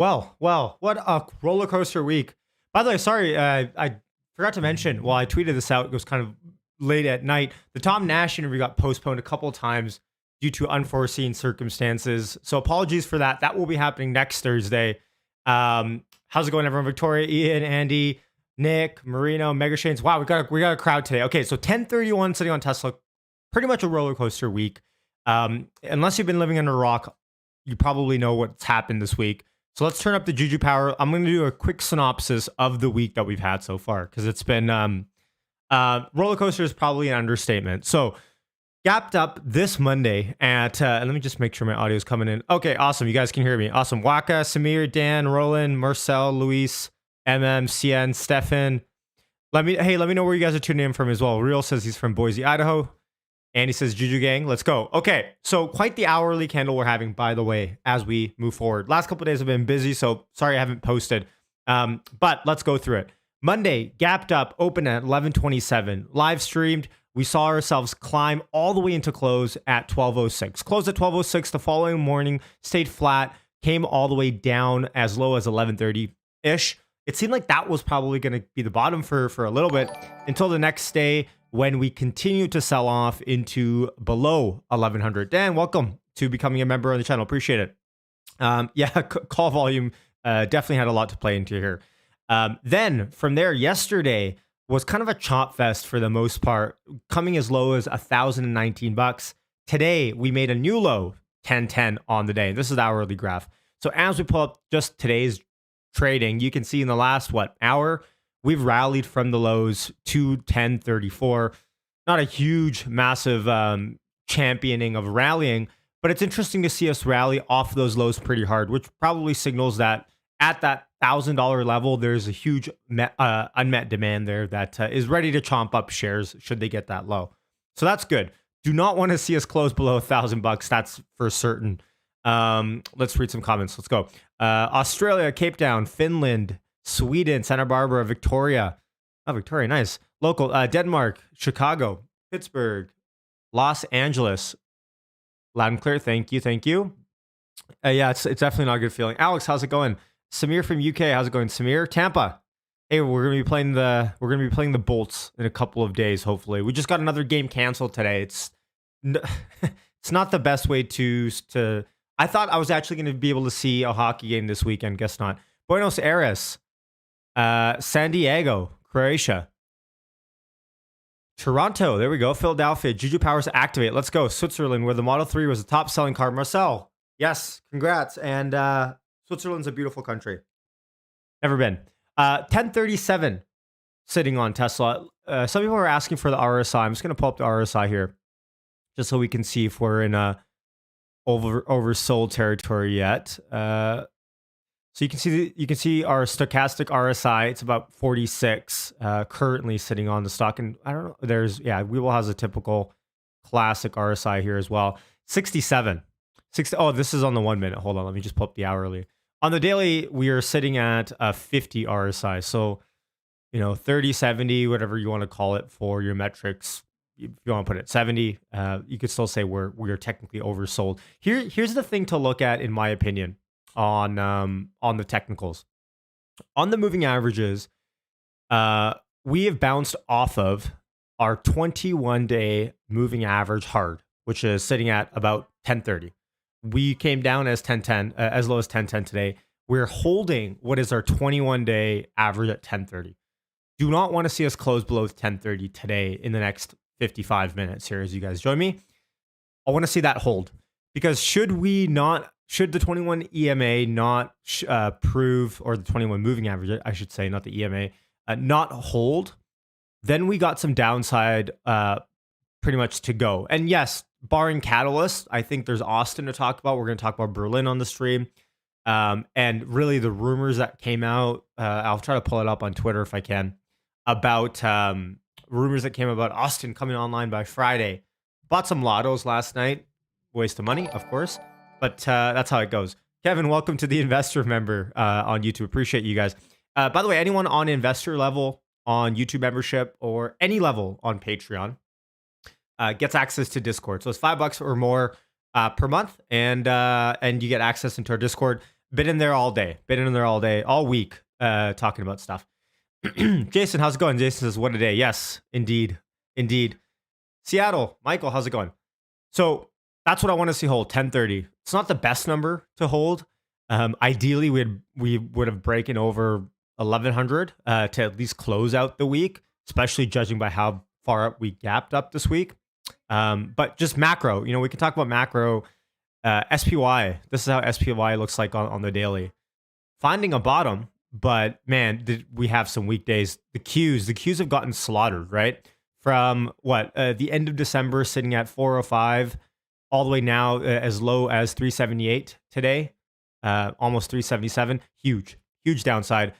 Well, what a roller coaster week. By the way, sorry, I forgot to mention, I tweeted this out, it was kind of late at night. The Tom Nash interview got postponed a couple of times due to unforeseen circumstances. So apologies for that. That will be happening next Thursday. How's it going, everyone? Victoria, Ian, Andy, Nick, Marino, Mega Shanes. Wow, we got a crowd today. Okay, so 10:31 sitting on Tesla. Pretty much a roller coaster week. Unless you've been living under a rock, you probably know what's happened this week. So let's turn up the Juju power. I'm going to do a quick synopsis of the week that we've had so far because it's been roller coaster is probably an understatement. So gapped up this Monday at let me just make sure my audio is coming in. Okay, awesome. You guys can hear me. Awesome. Waka, Samir, Dan, Roland, Marcel, Luis, CN, Stefan. Let me know where you guys are tuning in from as well. Real says he's from Boise, Idaho. And he says, Juju gang, let's go. Okay, so quite the hourly candle we're having, by the way, as we move forward. Last couple of days have been busy, so sorry I haven't posted. But let's go through it. Monday, gapped up, open at 11:27. Live streamed. We saw ourselves climb all the way into close at 12:06. Closed at 12:06 the following morning, stayed flat, came all the way down as low as 11:30-ish. It seemed like that was probably going to be the bottom for a little bit until the next day, when we continue to sell off into below 1100. Dan, welcome to becoming a member on the channel. Appreciate it. Call volume definitely had a lot to play into here. Then from there, yesterday was kind of a chop fest for the most part, coming as low as $1,019. Today, we made a new low, 1010 on the day. This is the hourly graph. So as we pull up just today's trading, you can see in the last, hour, we've rallied from the lows to 1034. Not a huge, massive championing of rallying, but it's interesting to see us rally off those lows pretty hard, which probably signals that at that $1,000 level, there's a huge unmet demand there that is ready to chomp up shares should they get that low. So that's good. Do not want to see us close below $1,000. That's for certain. Let's read some comments. Let's go. Australia, Cape Town, Finland, Sweden, Santa Barbara, Victoria. Oh, Victoria, nice. Local, Denmark, Chicago, Pittsburgh, Los Angeles. Loud and clear. Thank you. Yeah, it's definitely not a good feeling. Alex, how's it going? Samir from UK, how's it going? Samir, Tampa. Hey, we're gonna be playing the Bolts in a couple of days. Hopefully, we just got another game canceled today. It's not the best way to. I thought I was actually going to be able to see a hockey game this weekend. Guess not. Buenos Aires. San Diego, Croatia, Toronto, there we go. Philadelphia, Juju Powers activate. Let's go. Switzerland, where the Model 3 was the top selling car. Marcel, yes, congrats. And Switzerland's a beautiful country. Never been. 1037 sitting on Tesla. Some people are asking for the RSI. I'm just going to pull up the RSI here just so we can see if we're in a oversold territory yet. So you can see our stochastic RSI. It's about 46 currently sitting on the stock, and I don't know. Webull has a typical classic RSI here as well. 67. Oh, this is on the 1 minute. Hold on, let me just pull up the hourly. On the daily, we are sitting at 50 RSI. So 30, 70, whatever you want to call it for your metrics. If you want to put it 70, you could still say we are technically oversold. Here's the thing to look at, in my opinion. On the technicals, on the moving averages, we have bounced off of our 21-day moving average hard, which is sitting at about 1030. We came down as 1010, as low as 1010 today. We're holding what is our 21-day average at 1030. Do not want to see us close below 1030 today in the next 55 minutes here as you guys join me. I want to see that hold, because should the 21 EMA not prove, or the 21 moving average, I should say, not the EMA, not hold, then we got some downside pretty much to go. And yes, barring catalyst, I think there's Austin to talk about. We're going to talk about Berlin on the stream. And really the rumors that came out, I'll try to pull it up on Twitter if I can, about rumors that came about Austin coming online by Friday. Bought some lottos last night. Waste of money, of course. But that's how it goes. Kevin, welcome to the investor member on YouTube. Appreciate you guys. By the way, anyone on investor level on YouTube membership or any level on Patreon gets access to Discord. So it's $5 or more per month, and you get access into our Discord. Been in there all day. Been in there all day, all week, talking about stuff. Jason, how's it going? Jason says, what a day. Yes, indeed. Indeed. Seattle, Michael, how's it going? So that's what I want to see hold, 1030. It's not the best number to hold. Ideally, we would have broken over 1100 to at least close out the week, especially judging by how far up we gapped up this week. But just macro, we can talk about macro. SPY, this is how SPY looks like on the daily. Finding a bottom, but man, we have some weekdays. The Qs have gotten slaughtered, right? From the end of December sitting at 405 all the way now as low as 378 today, almost 377. Huge downside.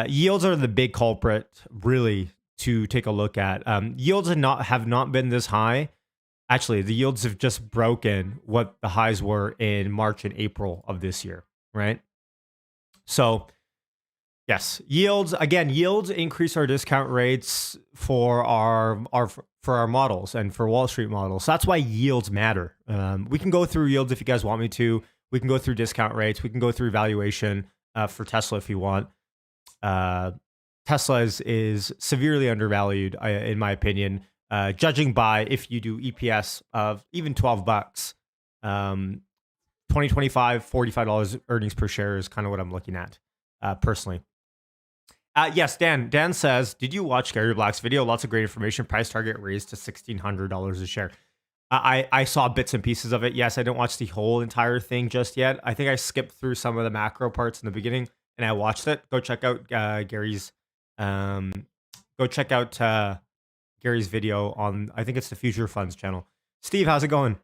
Yields are the big culprit really to take a look at. Yields have not been this high. Actually, the yields have just broken what the highs were in March and April of this year, right? So yes, yields increase our discount rates for our models and for Wall Street models. So that's why yields matter. We can go through yields if you guys want me to. We can go through discount rates. We can go through valuation for Tesla if you want. Tesla is severely undervalued, in my opinion. Judging by if you do EPS of even $12, 2025, $45 earnings per share is kind of what I'm looking at personally. Yes, Dan says, did you watch Gary Black's video? Lots of great information. Price target raised to $1,600 a share. I saw bits and pieces of it. Yes, I didn't watch the whole entire thing just yet. I think I skipped through some of the macro parts in the beginning and I watched it. Go check out Gary's Gary's video on, I think it's the Future Funds channel. Steve, how's it going?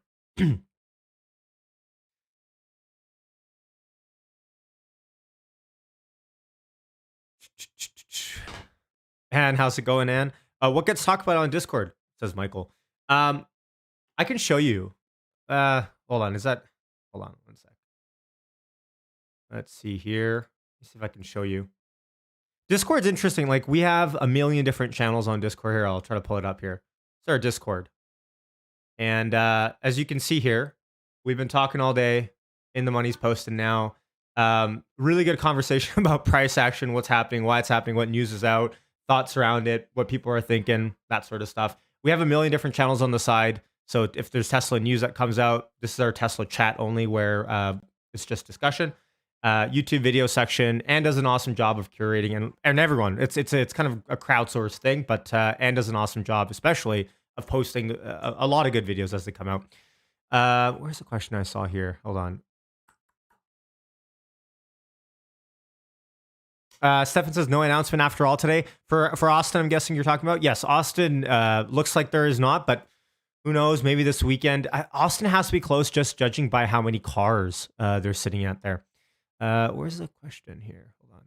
Ann, how's it going, Ann? What gets talked about on Discord? Says Michael. I can show you. Hold on, hold on one sec. Let's see here. Let's see if I can show you. Discord's interesting. Like, we have a million different channels on Discord here. I'll try to pull it up here. It's our Discord. And as you can see here, we've been talking all day. In the Money's posting now. Really good conversation about price action, what's happening, why it's happening, what news is out, thoughts around it, what people are thinking, that sort of stuff. We have a million different channels on the side. So if there's Tesla news that comes out, this is our Tesla chat only where it's just discussion. YouTube video section. Ann does an awesome job of curating and everyone. It's kind of a crowdsourced thing, but Ann does an awesome job, especially of posting a lot of good videos as they come out. Where's the question I saw here? Hold on. Stefan says no announcement after all today for Austin. I'm guessing you're talking about. Yes, Austin looks like there is not, but who knows? Maybe this weekend. Austin has to be close, just judging by how many cars they're sitting at there. Where's the question here? Hold on.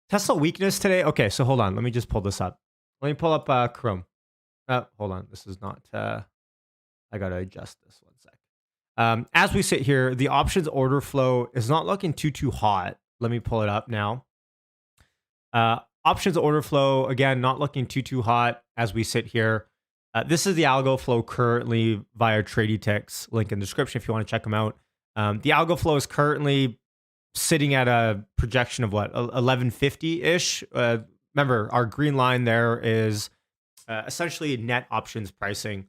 Tesla weakness today. Okay, so hold on. Let me just pull this up. Let me pull up Chrome. Hold on. This is not. I gotta adjust this one sec. As we sit here, the options order flow is not looking too hot. Let me pull it up now. Options order flow, again, not looking too hot as we sit here. This is the algo flow currently via TradyTix. Link in the description if you want to check them out. The algo flow is currently sitting at a projection of 1150-ish. Remember, our green line there is essentially net options pricing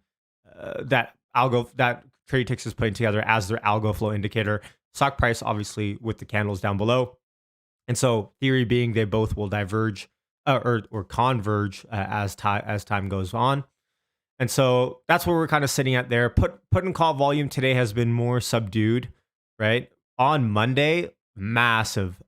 that TradyTix is putting together as their algo flow indicator. Stock price, obviously, with the candles down below. And so, theory being they both will diverge or converge as time goes on. And so that's where we're kind of sitting at there. Put and call volume today has been more subdued, right? On Monday, massive.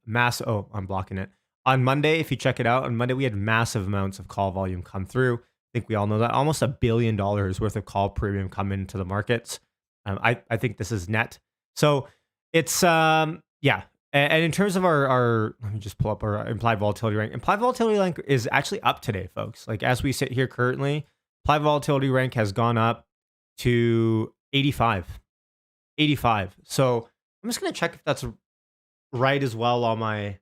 Oh, I'm blocking it. On Monday, if you check it out, on Monday we had massive amounts of call volume come through. I think we all know that. Almost $1 billion worth of call premium come into the markets. I think this is net. So it's yeah. And in terms of our, let me just pull up our implied volatility rank. Implied volatility rank is actually up today, folks. Like as we sit here currently, implied volatility rank has gone up to 85. 85. So I'm just going to check if that's right as well on my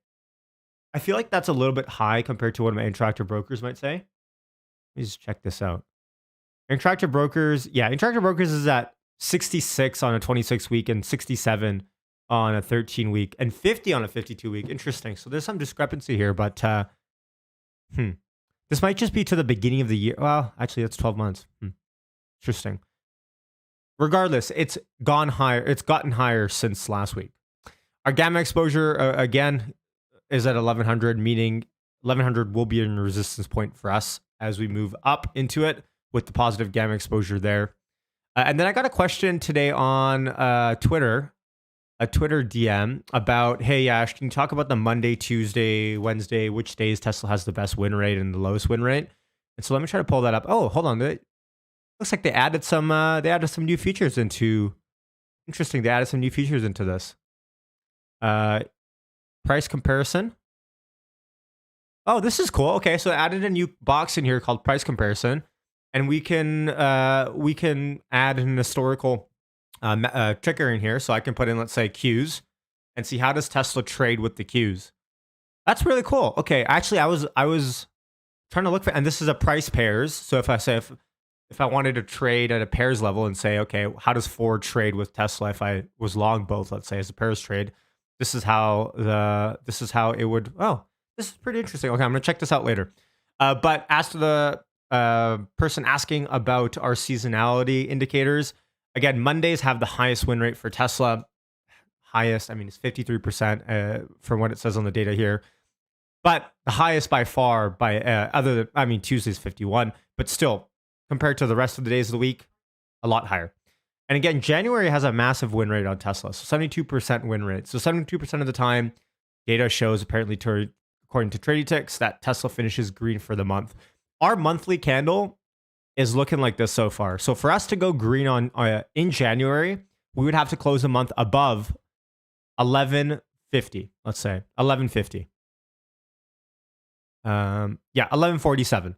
I feel like that's a little bit high compared to what my Interactive Brokers might say. Let me just check this out. Interactive Brokers is at 66 on a 26 week and 67 on a 13 week and 50 on a 52 week. Interesting. So there's some discrepancy here, but hmm. This might just be to the beginning of the year. Well, actually, that's 12 months. Interesting. Regardless, it's gone higher. It's gotten higher since last week. Our gamma exposure, again, is at 1100, meaning 1100 will be a resistance point for us as we move up into it with the positive gamma exposure there. And then I got a question today on Twitter, a Twitter DM about, hey, Yash, can you talk about the Monday, Tuesday, Wednesday, which days Tesla has the best win rate and the lowest win rate? And so let me try to pull that up. Oh, hold on. Looks like they added some new features into. Interesting. They added some new features into this. Price comparison. Oh, this is cool. Okay, so I added a new box in here called price comparison, and we can add an historical trigger in here. So I can put in, let's say, Qs, and see how does Tesla trade with the Qs. That's really cool. Okay, actually, I was trying to look for, and this is a price pairs. So if I wanted to trade at a pairs level and say, okay, how does Ford trade with Tesla if I was long both, let's say, as a pairs trade? This is how it would. Oh, this is pretty interesting. Okay, I'm gonna check this out later. But as to the person asking about our seasonality indicators, again, Mondays have the highest win rate for Tesla. Highest, I mean, it's 53% from what it says on the data here. But the highest by far Tuesday's 51, but still, compared to the rest of the days of the week, a lot higher. And again, January has a massive win rate on Tesla, so 72% win rate. So 72% of the time, data shows apparently, according to Traditics, that Tesla finishes green for the month. Our monthly candle is looking like this so far. So for us to go green in January, we would have to close the month above 1150. Let's say 1150. 1147.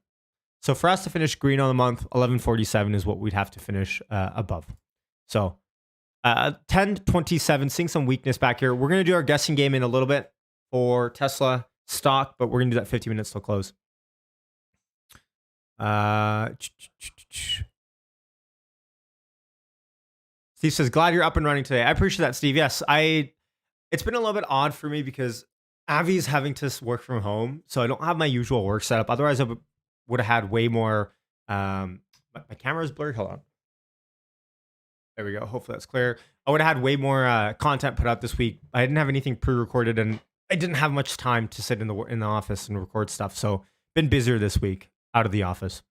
So for us to finish green on the month, 1147 is what we'd have to finish above. So 1027, seeing some weakness back here. We're going to do our guessing game in a little bit for Tesla stock, but we're going to do that 50 minutes till close. Steve says, glad you're up and running today. I appreciate that, Steve. Yes, it's been a little bit odd for me because Avi's having to work from home, so I don't have my usual work setup. Otherwise, I would have had way more. My camera is blurred. Hold on. There we go. Hopefully that's clear. I would have had way more content put out this week. I didn't have anything pre-recorded, and I didn't have much time to sit in the office and record stuff. So been busier this week out of the office.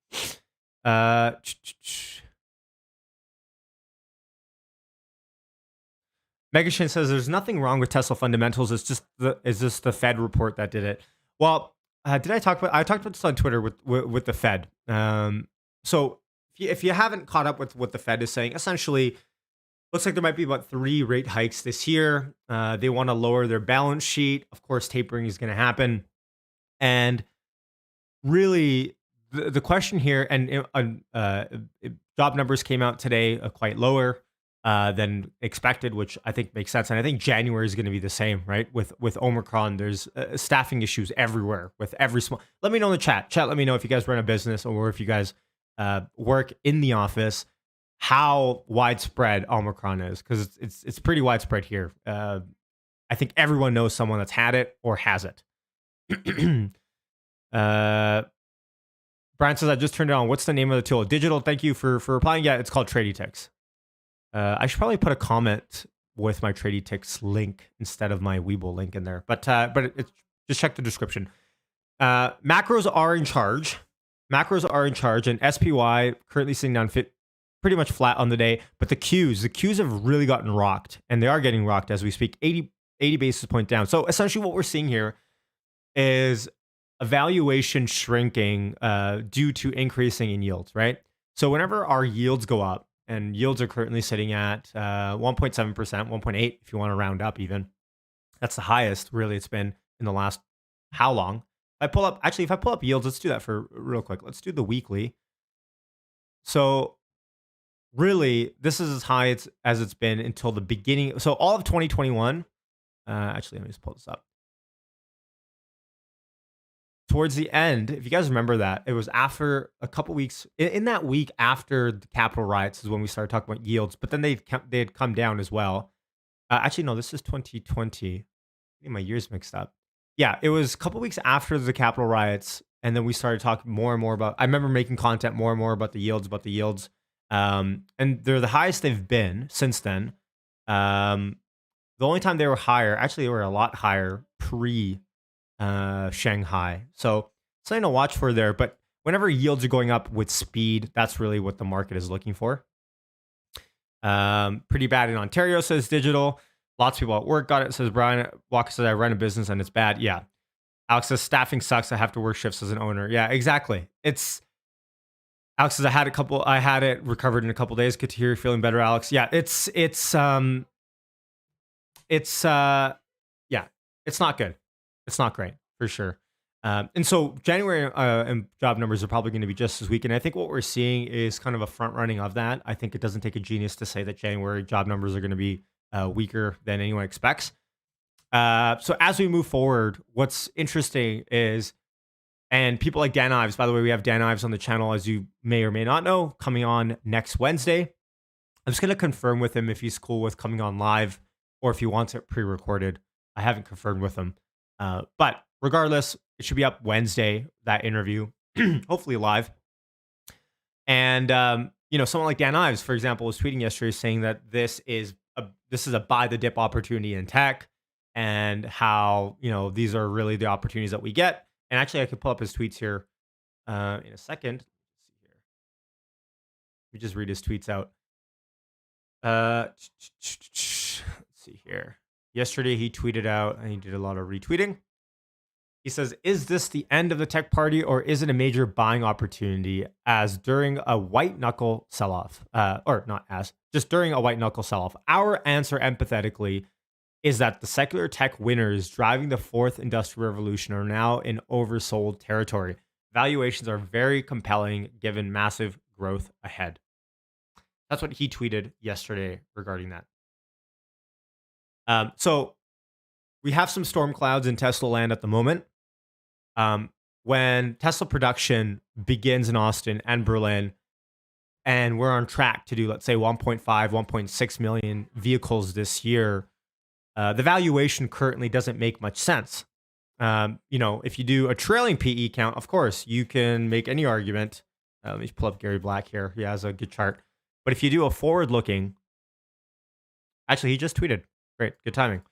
Megashin says there's nothing wrong with Tesla fundamentals. It's just the Fed report that did it. Well, I talked about this on Twitter with the Fed. So if you haven't caught up with what the Fed is saying, essentially, looks like there might be about 3 rate hikes this year. They want to lower their balance sheet. Of course, tapering is going to happen. And really, the question here, and job numbers came out today quite lower than expected, which I think makes sense. And I think January is going to be the same, right? With Omicron, there's staffing issues everywhere with every small. Let me know in the chat. Let me know if you guys run a business or if you guys work in the office, how widespread Omicron is, because it's pretty widespread here. I think everyone knows someone that's had it or has it. Brian says, I just turned it on. What's the name of the tool? Digital. Thank you for replying. Yeah, it's called Traditics. I should probably put a comment with my Traditics link instead of my Webull link in there. But just check the description. Macros are in charge. And SPY currently sitting down pretty much flat on the day. But the Qs have really gotten rocked, and they are getting rocked as we speak. 80 basis point down. So essentially, what we're seeing here is a valuation shrinking due to increasing in yields, right? So whenever our yields go up, and yields are currently sitting at 1.7%, 1.8 if you want to round up even. That's the highest really it's been in the last how long? If I pull up yields, let's do that for real quick. Let's do the weekly. So really, this is as high as it's been until the beginning. So all of 2021. Actually, let me just pull this up. towards the end, if you guys remember that, it was after a couple weeks, in that week after the Capitol riots is when we started talking about yields, but then they had come down as well. Actually, no, this is 2020. Getting my years mixed up. Yeah, it was a couple weeks after the Capitol riots, and then we started talking more and more about. I remember making content more and more about the yields, and they're the highest they've been since then. The only time they were higher, actually, they were a lot higher pre Shanghai. So something to watch for there. But whenever yields are going up with speed, that's really what the market is looking for. Pretty bad in Ontario, says Digital. Lots of people at work got it, says Brian. Walker says, I run a business and it's bad. Yeah. Alex says, staffing sucks. I have to work shifts as an owner. Yeah, exactly. Alex says, I had it recovered in a couple days. Good to hear you're feeling better, Alex. Yeah, it's not good. It's not great for sure. And so January and job numbers are probably going to be just as weak. And I think what we're seeing is kind of a front running of that. I think it doesn't take a genius to say that January job numbers are going to be weaker than anyone expects. So as we move forward, what's interesting is, and people like Dan Ives, by the way, we have Dan Ives on the channel, as you may or may not know, coming on next Wednesday. I'm just going to confirm with him if he's cool with coming on live or if he wants it pre-recorded. I haven't confirmed with him. But regardless, it should be up Wednesday, that interview, hopefully live. And, someone like Dan Ives, for example, was tweeting yesterday saying that this is a buy the dip opportunity in tech, and how, these are really the opportunities that we get. And actually, I could pull up his tweets here in a second. Let's see here. Let me just read his tweets out. Let's see here. Yesterday, he tweeted out, and he did a lot of retweeting. He says, is this the end of the tech party, or is it a major buying opportunity as during a white knuckle sell-off? Just during a white knuckle sell-off. Our answer empathetically is that the secular tech winners driving the fourth industrial revolution are now in oversold territory. Valuations are very compelling given massive growth ahead. That's what he tweeted yesterday regarding that. So we have some storm clouds in Tesla land at the moment. When Tesla production begins in Austin and Berlin, and we're on track to do, let's say, 1.5, 1.6 million vehicles this year, the valuation currently doesn't make much sense. If you do a trailing PE count, of course, you can make any argument. Let me pull up Gary Black here. He has a good chart. But if you do a forward-looking, actually, he just tweeted. Great, good timing.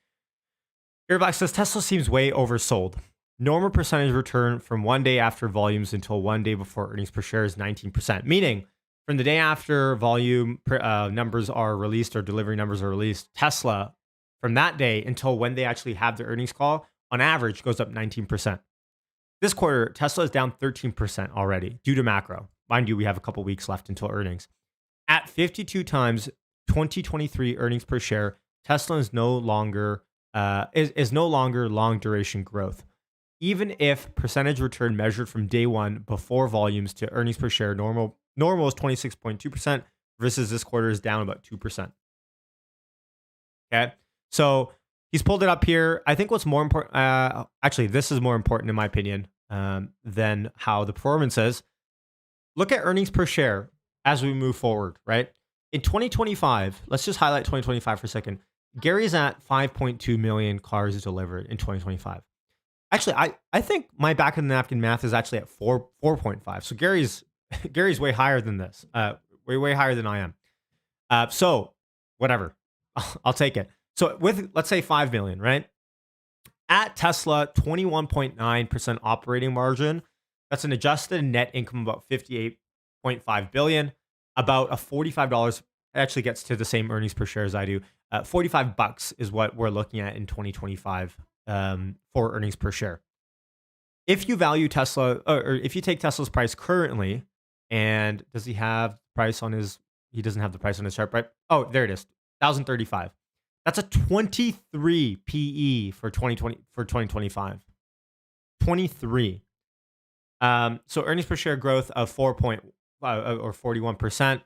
Gary Black says, Tesla seems way oversold. Normal percentage return from one day after volumes until one day before earnings per share is 19%. Meaning, from the day after volume numbers are released or delivery numbers are released, Tesla, from that day until when they actually have their earnings call, on average, goes up 19%. This quarter, Tesla is down 13% already due to macro. Mind you, we have a couple weeks left until earnings. At 52 times 2023 earnings per share, Tesla is no longer long duration growth. Even if percentage return measured from day one before volumes to earnings per share, normal is 26.2% versus this quarter is down about 2%. Okay, so he's pulled it up here. I think what's more important, actually, this is more important in my opinion than how the performance is. Look at earnings per share as we move forward, right? In 2025, let's just highlight 2025 for a second. Gary's at 5.2 million cars delivered in 2025. Actually, I think my back of the napkin math is actually at 4.5. So Gary's way higher than this. Way higher than I am. So whatever, I'll take it. So with, let's say 5 million, right? At Tesla, 21.9% operating margin. That's an adjusted net income of about 58.5 billion. About a $45 actually gets to the same earnings per share as I do. $45 is what we're looking at in 2025 for earnings per share. If you value Tesla, or if you take Tesla's price currently, and does he have price on his? He doesn't have the price on his chart, right? Oh, there it is, 1,035. That's a 23 PE for 2025. 23. So earnings per share growth of 41%.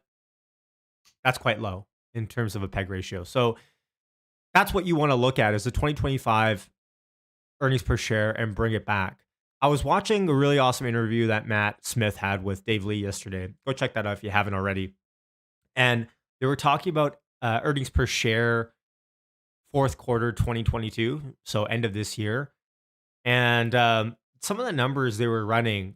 That's quite low in terms of a PEG ratio. So that's what you want to look at is the 2025 earnings per share and bring it back. I was watching a really awesome interview that Matt Smith had with Dave Lee yesterday. Go check that out if you haven't already. And they were talking about earnings per share fourth quarter 2022, so end of this year. And some of the numbers they were running,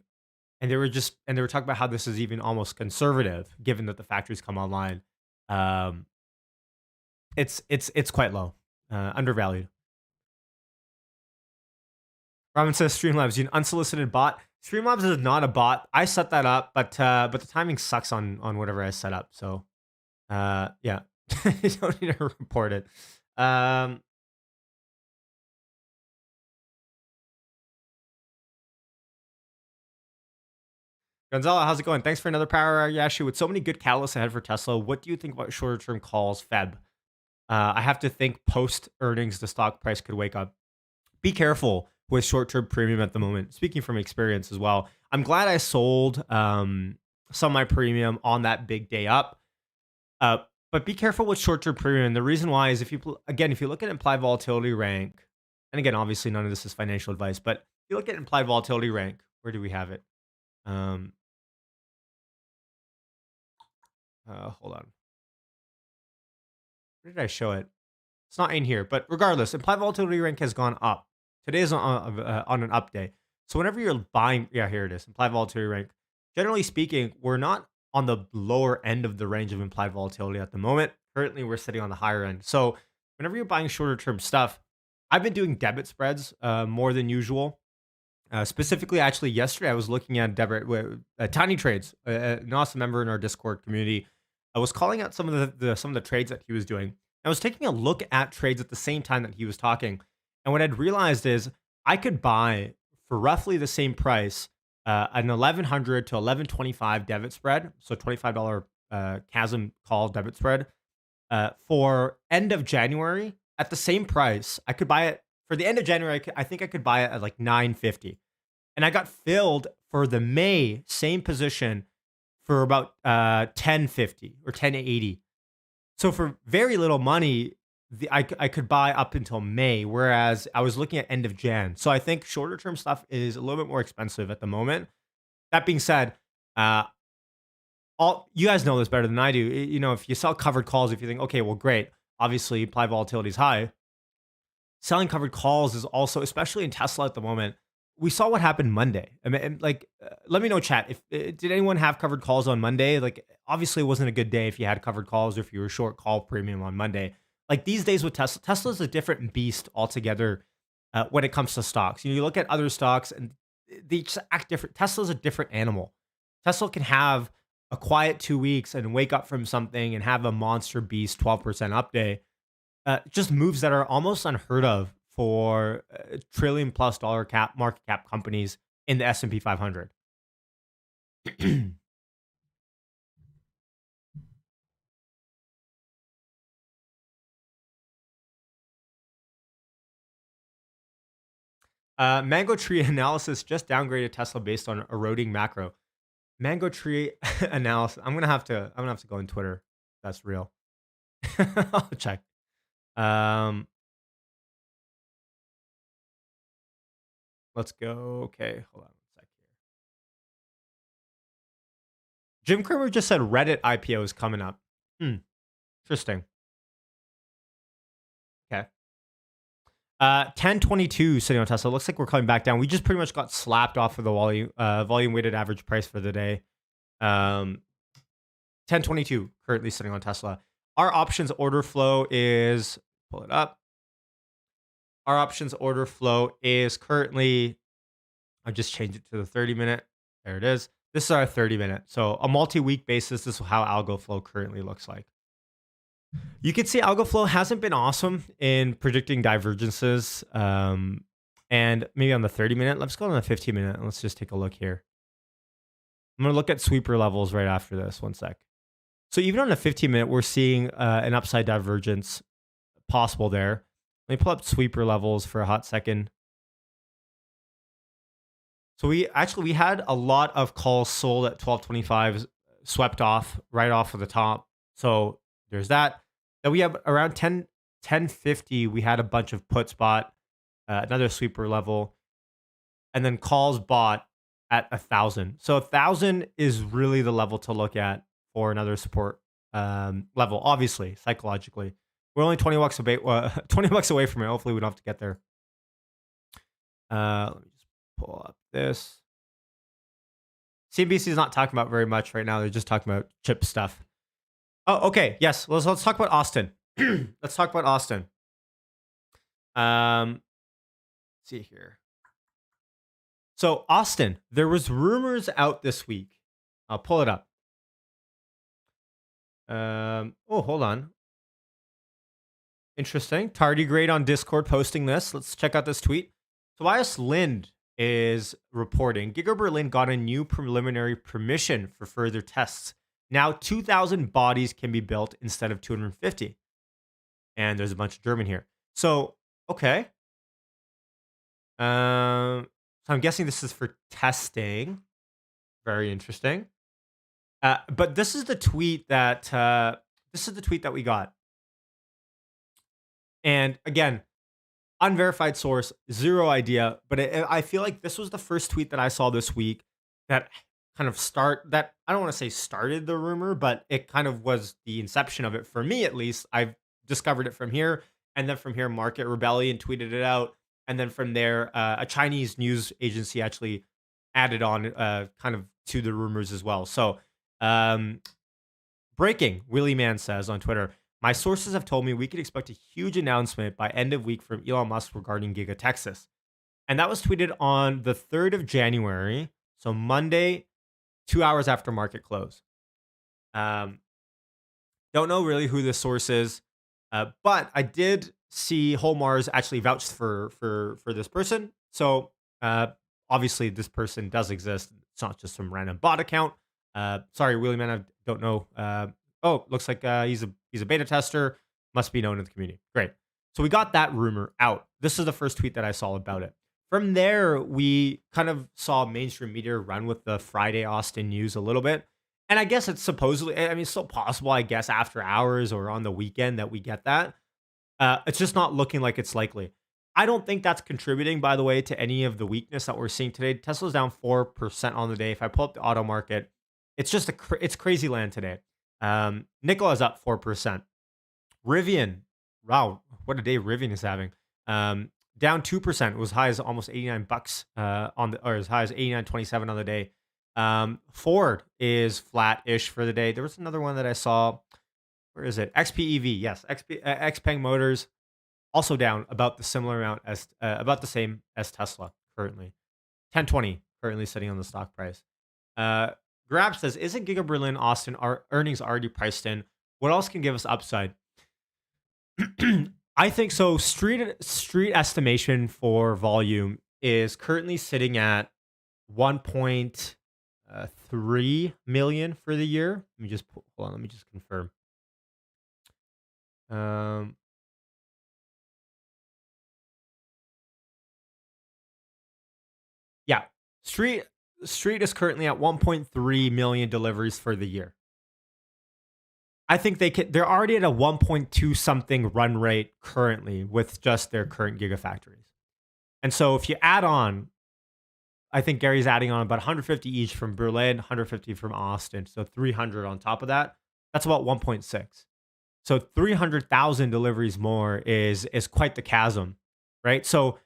and they were talking about how this is even almost conservative, given that the factories come online. Um, it's quite low, undervalued. Robin says Streamlabs, you an unsolicited bot. Streamlabs is not a bot. I set that up, but the timing sucks on whatever I set up. So yeah, you don't need to report it. Gonzalo, how's it going? Thanks for another power hour, Yashi. With so many good catalysts ahead for Tesla, what do you think about shorter term calls, Feb? I have to think post earnings, the stock price could wake up. Be careful with short term premium at the moment. Speaking from experience as well, I'm glad I sold some of my premium on that big day up. But be careful with short term premium. The reason why is if you look at implied volatility rank, and again, obviously none of this is financial advice, but if you look at implied volatility rank, where do we have it? Um, Hold on. Where did I show it? It's not in here, but regardless, implied volatility rank has gone up. Today is on an up day. So whenever you're buying, yeah, here it is, implied volatility rank. Generally speaking, we're not on the lower end of the range of implied volatility at the moment. Currently, we're sitting on the higher end. So whenever you're buying shorter term stuff, I've been doing debit spreads more than usual. Specifically, actually, yesterday I was looking at debit tiny trades. An awesome member in our Discord community. I was calling out some of the trades that he was doing. I was taking a look at trades at the same time that he was talking, and what I'd realized is I could buy for roughly the same price an 1100 to 1125 debit spread, so $25 chasm call debit spread for end of January at the same price. I could buy it for the end of January. I think I could buy it at like 950, and I got filled for the May same position for about 1050 or 1080. So for very little money, I could buy up until May, whereas I was looking at end of Jan. So I think shorter term stuff is a little bit more expensive at the moment. That being said, uh, all you guys know this better than I do. You know, if you sell covered calls, if you think, okay, well, great, obviously implied volatility is high. Selling covered calls is also, especially in Tesla at the moment. We saw what happened Monday. I mean, let me know, chat. If did anyone have covered calls on Monday? Like, obviously, it wasn't a good day if you had covered calls or if you were short call premium on Monday. Like these days with Tesla, Tesla's a different beast altogether when it comes to stocks. You look at other stocks and they just act different. Tesla's a different animal. Tesla can have a quiet 2 weeks and wake up from something and have a monster beast 12% up day. Just moves that are almost unheard of for trillion plus dollar market cap companies in the S&P 500. Mango tree analysis just downgraded Tesla based on eroding macro. Mango tree analysis. I'm gonna have to go on Twitter. That's real. I'll check. Um, let's go. Okay, hold on a sec here. Jim Cramer just said Reddit IPO is coming up. Interesting. Okay. 1022 sitting on Tesla. Looks like we're coming back down. We just pretty much got slapped off of the volume weighted average price for the day. 1022 currently sitting on Tesla. Our options order flow is, pull it up. Our options order flow is currently, I just changed it to the 30-minute. There it is. This is our 30-minute. So a multi-week basis, this is how algo flow currently looks like. You can see algo flow hasn't been awesome in predicting divergences. And maybe on the 30-minute, let's go on the 15-minute and let's just take a look here. I'm going to look at sweeper levels right after this. One sec. So even on the 15-minute, we're seeing an upside divergence possible there. Let me pull up sweeper levels for a hot second. So we had a lot of calls sold at 1225, swept off right off of the top. So there's that. Then we have around 1050. We had a bunch of put spot, another sweeper level. and then calls bought at 1,000. So 1,000 is really the level to look at for another support level. Obviously, psychologically, we're only 20 bucks away. 20 bucks away from it. Hopefully, we don't have to get there. Let me just pull up this. CNBC is not talking about very much right now. They're just talking about chip stuff. Oh, okay. Yes. Let's talk about Austin. Let's talk about Austin. Let's see here. So Austin, there was rumors out this week. I'll pull it up. Oh, hold on. Interesting. Tardigrade on Discord posting this. Let's check out this tweet. Tobias Lind is reporting Giga Berlin got a new preliminary permission for further tests. Now 2,000 bodies can be built instead of 250. And there's a bunch of German here. So, okay. So I'm guessing this is for testing. Very interesting. But this is the tweet that we got. And again, unverified source, zero idea. But I feel like this was the first tweet that I saw this week that kind of I don't want to say started the rumor, but it kind of was the inception of it for me, at least. I've discovered it from here, and then from here, Market Rebellion tweeted it out, and then from there, a Chinese news agency actually added on kind of to the rumors as well. So, breaking, Willie Man says on Twitter, my sources have told me we could expect a huge announcement by end of week from Elon Musk regarding Giga Texas. And that was tweeted on the 3rd of January, so Monday, 2 hours after market close. Don't know really who this source is, but I did see Whole Mars actually vouched for this person. So obviously this person does exist. It's not just some random bot account. Sorry, Willie Man, I don't know. Looks like he's a beta tester. Must be known in the community. Great. So we got that rumor out. This is the first tweet that I saw about it. From there, we kind of saw mainstream media run with the Friday Austin news a little bit. And I guess it's supposedly, I mean, it's still possible, I guess, after hours or on the weekend that we get that. It's just not looking like it's likely. I don't think that's contributing, by the way, to any of the weakness that we're seeing today. Tesla's down 4% on the day. If I pull up the auto market, it's just it's crazy land today. Nikola is up 4%. Rivian, wow, what a day Rivian is having. Down 2%. It was high as almost 89 bucks or as high as 89.27 on the day. Ford is flat-ish for the day. There was another one that I saw. Where is it? XPEV, yes. XPeng Motors also down about the similar amount as about the same as Tesla currently. 1020 currently sitting on the stock price. Grab says, isn't Giga Berlin Austin earnings already priced in? What else can give us upside? I think so. Street estimation for volume is currently sitting at 1.3 million for the year. Let me just hold on. Let me just confirm. Yeah, Street is currently at 1.3 million deliveries for the year. I think they're already at a 1.2 something run rate currently with just their current gigafactories. And so if you add on, I think Gary's adding on about 150 each from Berlin, 150 from Austin. So 300 on top of that. That's about 1.6. So 300,000 deliveries more is quite the chasm, right? So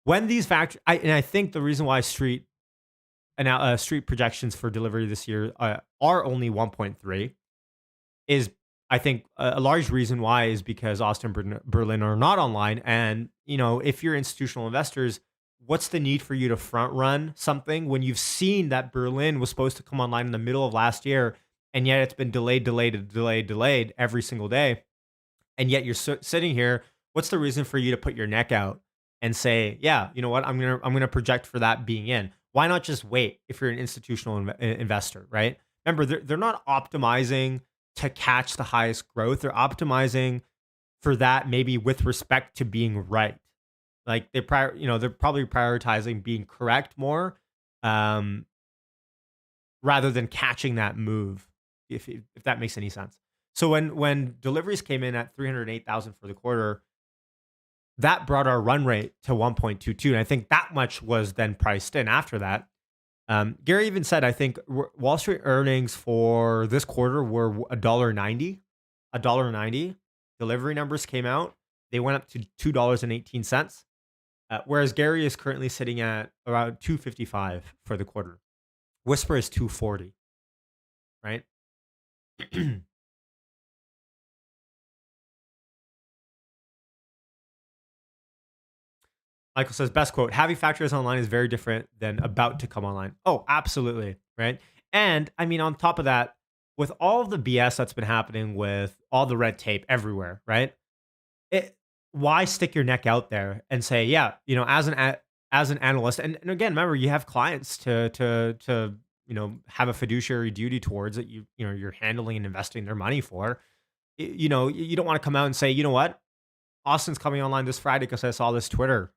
when these factories, I think the reason why street projections for delivery this year are only 1.3 is, I think, a large reason why is because Austin, Berlin are not online. And, if you're institutional investors, what's the need for you to front run something when you've seen that Berlin was supposed to come online in the middle of last year, and yet it's been delayed every single day. And yet you're sitting here. What's the reason for you to put your neck out and say, yeah, you know what? I'm going to project for that being in. Why not just wait if you're an institutional investor, right? Remember, they're not optimizing to catch the highest growth. They're optimizing for that, maybe with respect to being right. Like they're probably prioritizing being correct more, rather than catching that move, if that makes any sense. So when deliveries came in at 308,000 for the quarter, that brought our run rate to 1.22. And I think that much was then priced in after that. Gary even said, I think Wall Street earnings for this quarter were $1.90. $1.90. Delivery numbers came out. They went up to $2.18. Whereas Gary is currently sitting at around 255 for the quarter. Whisper is 240, right? Michael says, best quote, having factories online is very different than about to come online. Oh, absolutely. Right. And I mean, on top of that, with all of the BS that's been happening with all the red tape everywhere, right? It, why stick your neck out there and say, yeah, as an analyst, and again, remember, you have clients to have a fiduciary duty towards that you're handling and investing their money for. You don't want to come out and say, you know what? Austin's coming online this Friday because I saw this Twitter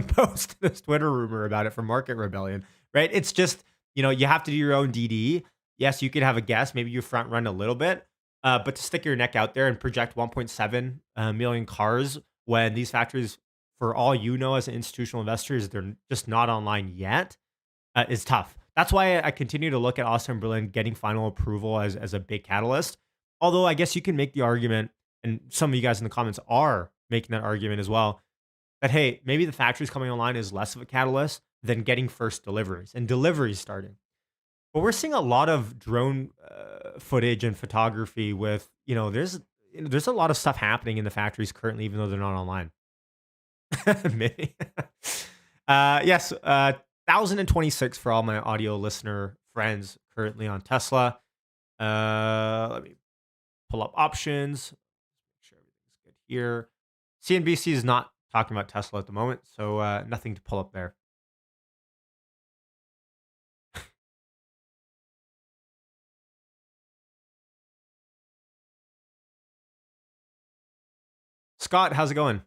post, this Twitter rumor about it from Market Rebellion, right? It's just, you have to do your own DD. Yes, you could have a guess. Maybe you front run a little bit, but to stick your neck out there and project 1.7 million cars when these factories, for all you know as institutional investors, they're just not online yet, is tough. That's why I continue to look at Austin Berlin getting final approval as a big catalyst. Although I guess you can make the argument, and some of you guys in the comments are making that argument as well, that hey, maybe the factories coming online is less of a catalyst than getting first deliveries and deliveries starting. But we're seeing a lot of drone footage and photography with, there's a lot of stuff happening in the factories currently, even though they're not online. Maybe. Yes, 1,026 for all my audio listener friends currently on Tesla. Let me pull up options. Make sure everything's good here. CNBC is not talking about Tesla at the moment, so nothing to pull up there. Scott, how's it going?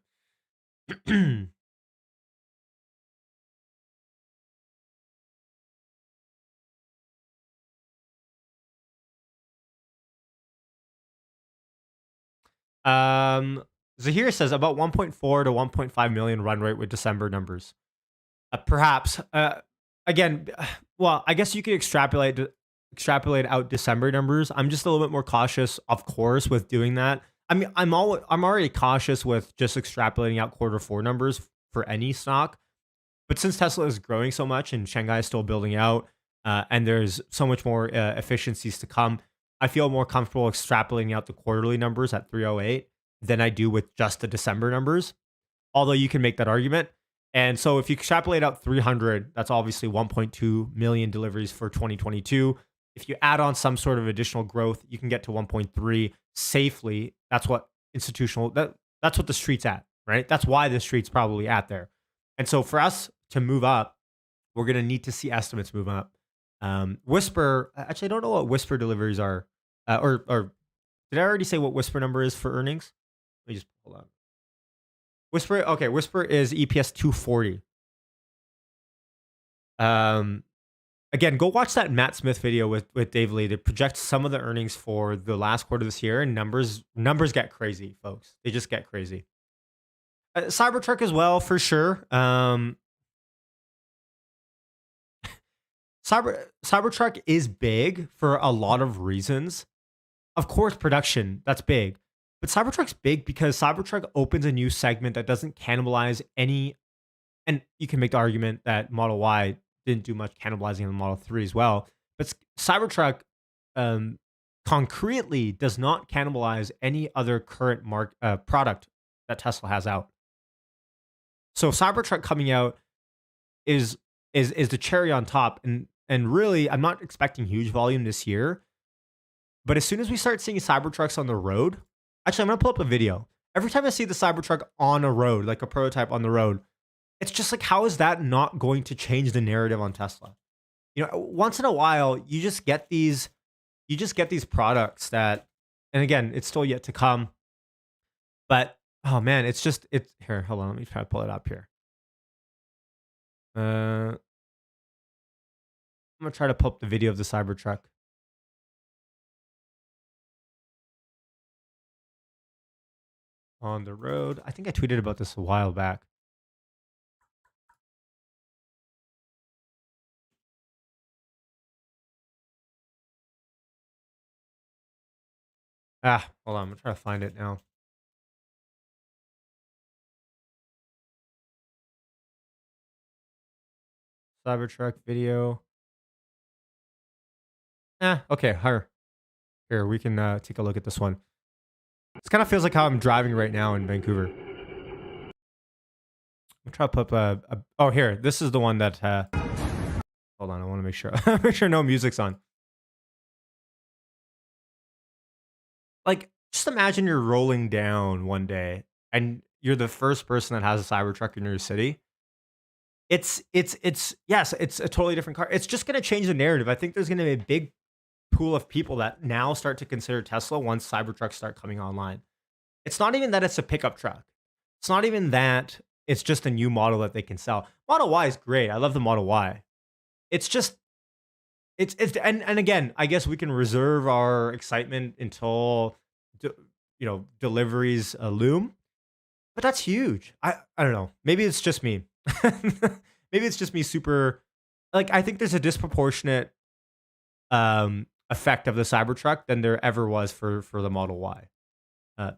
Zahir says about 1.4 to 1.5 million run rate with December numbers. Perhaps. Again, well, I guess you could extrapolate out December numbers. I'm just a little bit more cautious, of course, with doing that. I mean, I'm already cautious with just extrapolating out quarter four numbers for any stock. But since Tesla is growing so much and Shanghai is still building out, and there's so much more efficiencies to come, I feel more comfortable extrapolating out the quarterly numbers at 308 than I do with just the December numbers. Although you can make that argument. And so if you extrapolate out 300, that's obviously 1.2 million deliveries for 2022. If you add on some sort of additional growth, you can get to 1.3 safely. That's what that's what the street's at, right? That's why the street's probably at there. And so for us to move up, we're going to need to see estimates move up. Whisper, actually, I don't know what Whisper deliveries are. Or did I already say what Whisper number is for earnings? Let me just pull out. Whisper, okay, Whisper is EPS 240. Again, go watch that Matt Smith video with Dave Lee to project some of the earnings for the last quarter of this year, and numbers get crazy, folks. They just get crazy. Cybertruck as well, for sure. Cybertruck is big for a lot of reasons. Of course, production, that's big. But Cybertruck's big because Cybertruck opens a new segment that doesn't cannibalize any. And you can make the argument that Model Y didn't do much cannibalizing on the Model 3 as well. But Cybertruck concretely does not cannibalize any other current product that Tesla has out. So Cybertruck coming out is the cherry on top. And really, I'm not expecting huge volume this year. But as soon as we start seeing Cybertrucks on the road, actually, I'm going to pull up a video. Every time I see the Cybertruck on a road, like a prototype on the road, it's just like, how is that not going to change the narrative on Tesla? Once in a while, you just get these products that, and again, it's still yet to come. But oh man, it's here. Hold on, let me try to pull it up here. I'm gonna try to pull up the video of the Cybertruck. on the road. I think I tweeted about this a while back. Hold on. I'm going to try to find it now. Cybertruck video. Okay. Here, we can take a look at this one. This kind of feels like how I'm driving right now in Vancouver. I'm trying to put oh, here. This is the one that, hold on. I want to make sure, make sure no music's on. Like, just imagine you're rolling down one day and you're the first person that has a Cybertruck in your city. Yes, it's a totally different car. It's just going to change the narrative. I think there's going to be a big pool of people that now start to consider Tesla once Cybertrucks start coming online. It's not even that it's a pickup truck. It's not even that it's just a new model that they can sell. Model Y is great. I love the Model Y. It's just, and again, I guess we can reserve our excitement until, deliveries loom. But that's huge. I don't know. Maybe it's just me. Maybe it's just me super, like, I think there's a disproportionate effect of the Cybertruck than there ever was for the Model Y.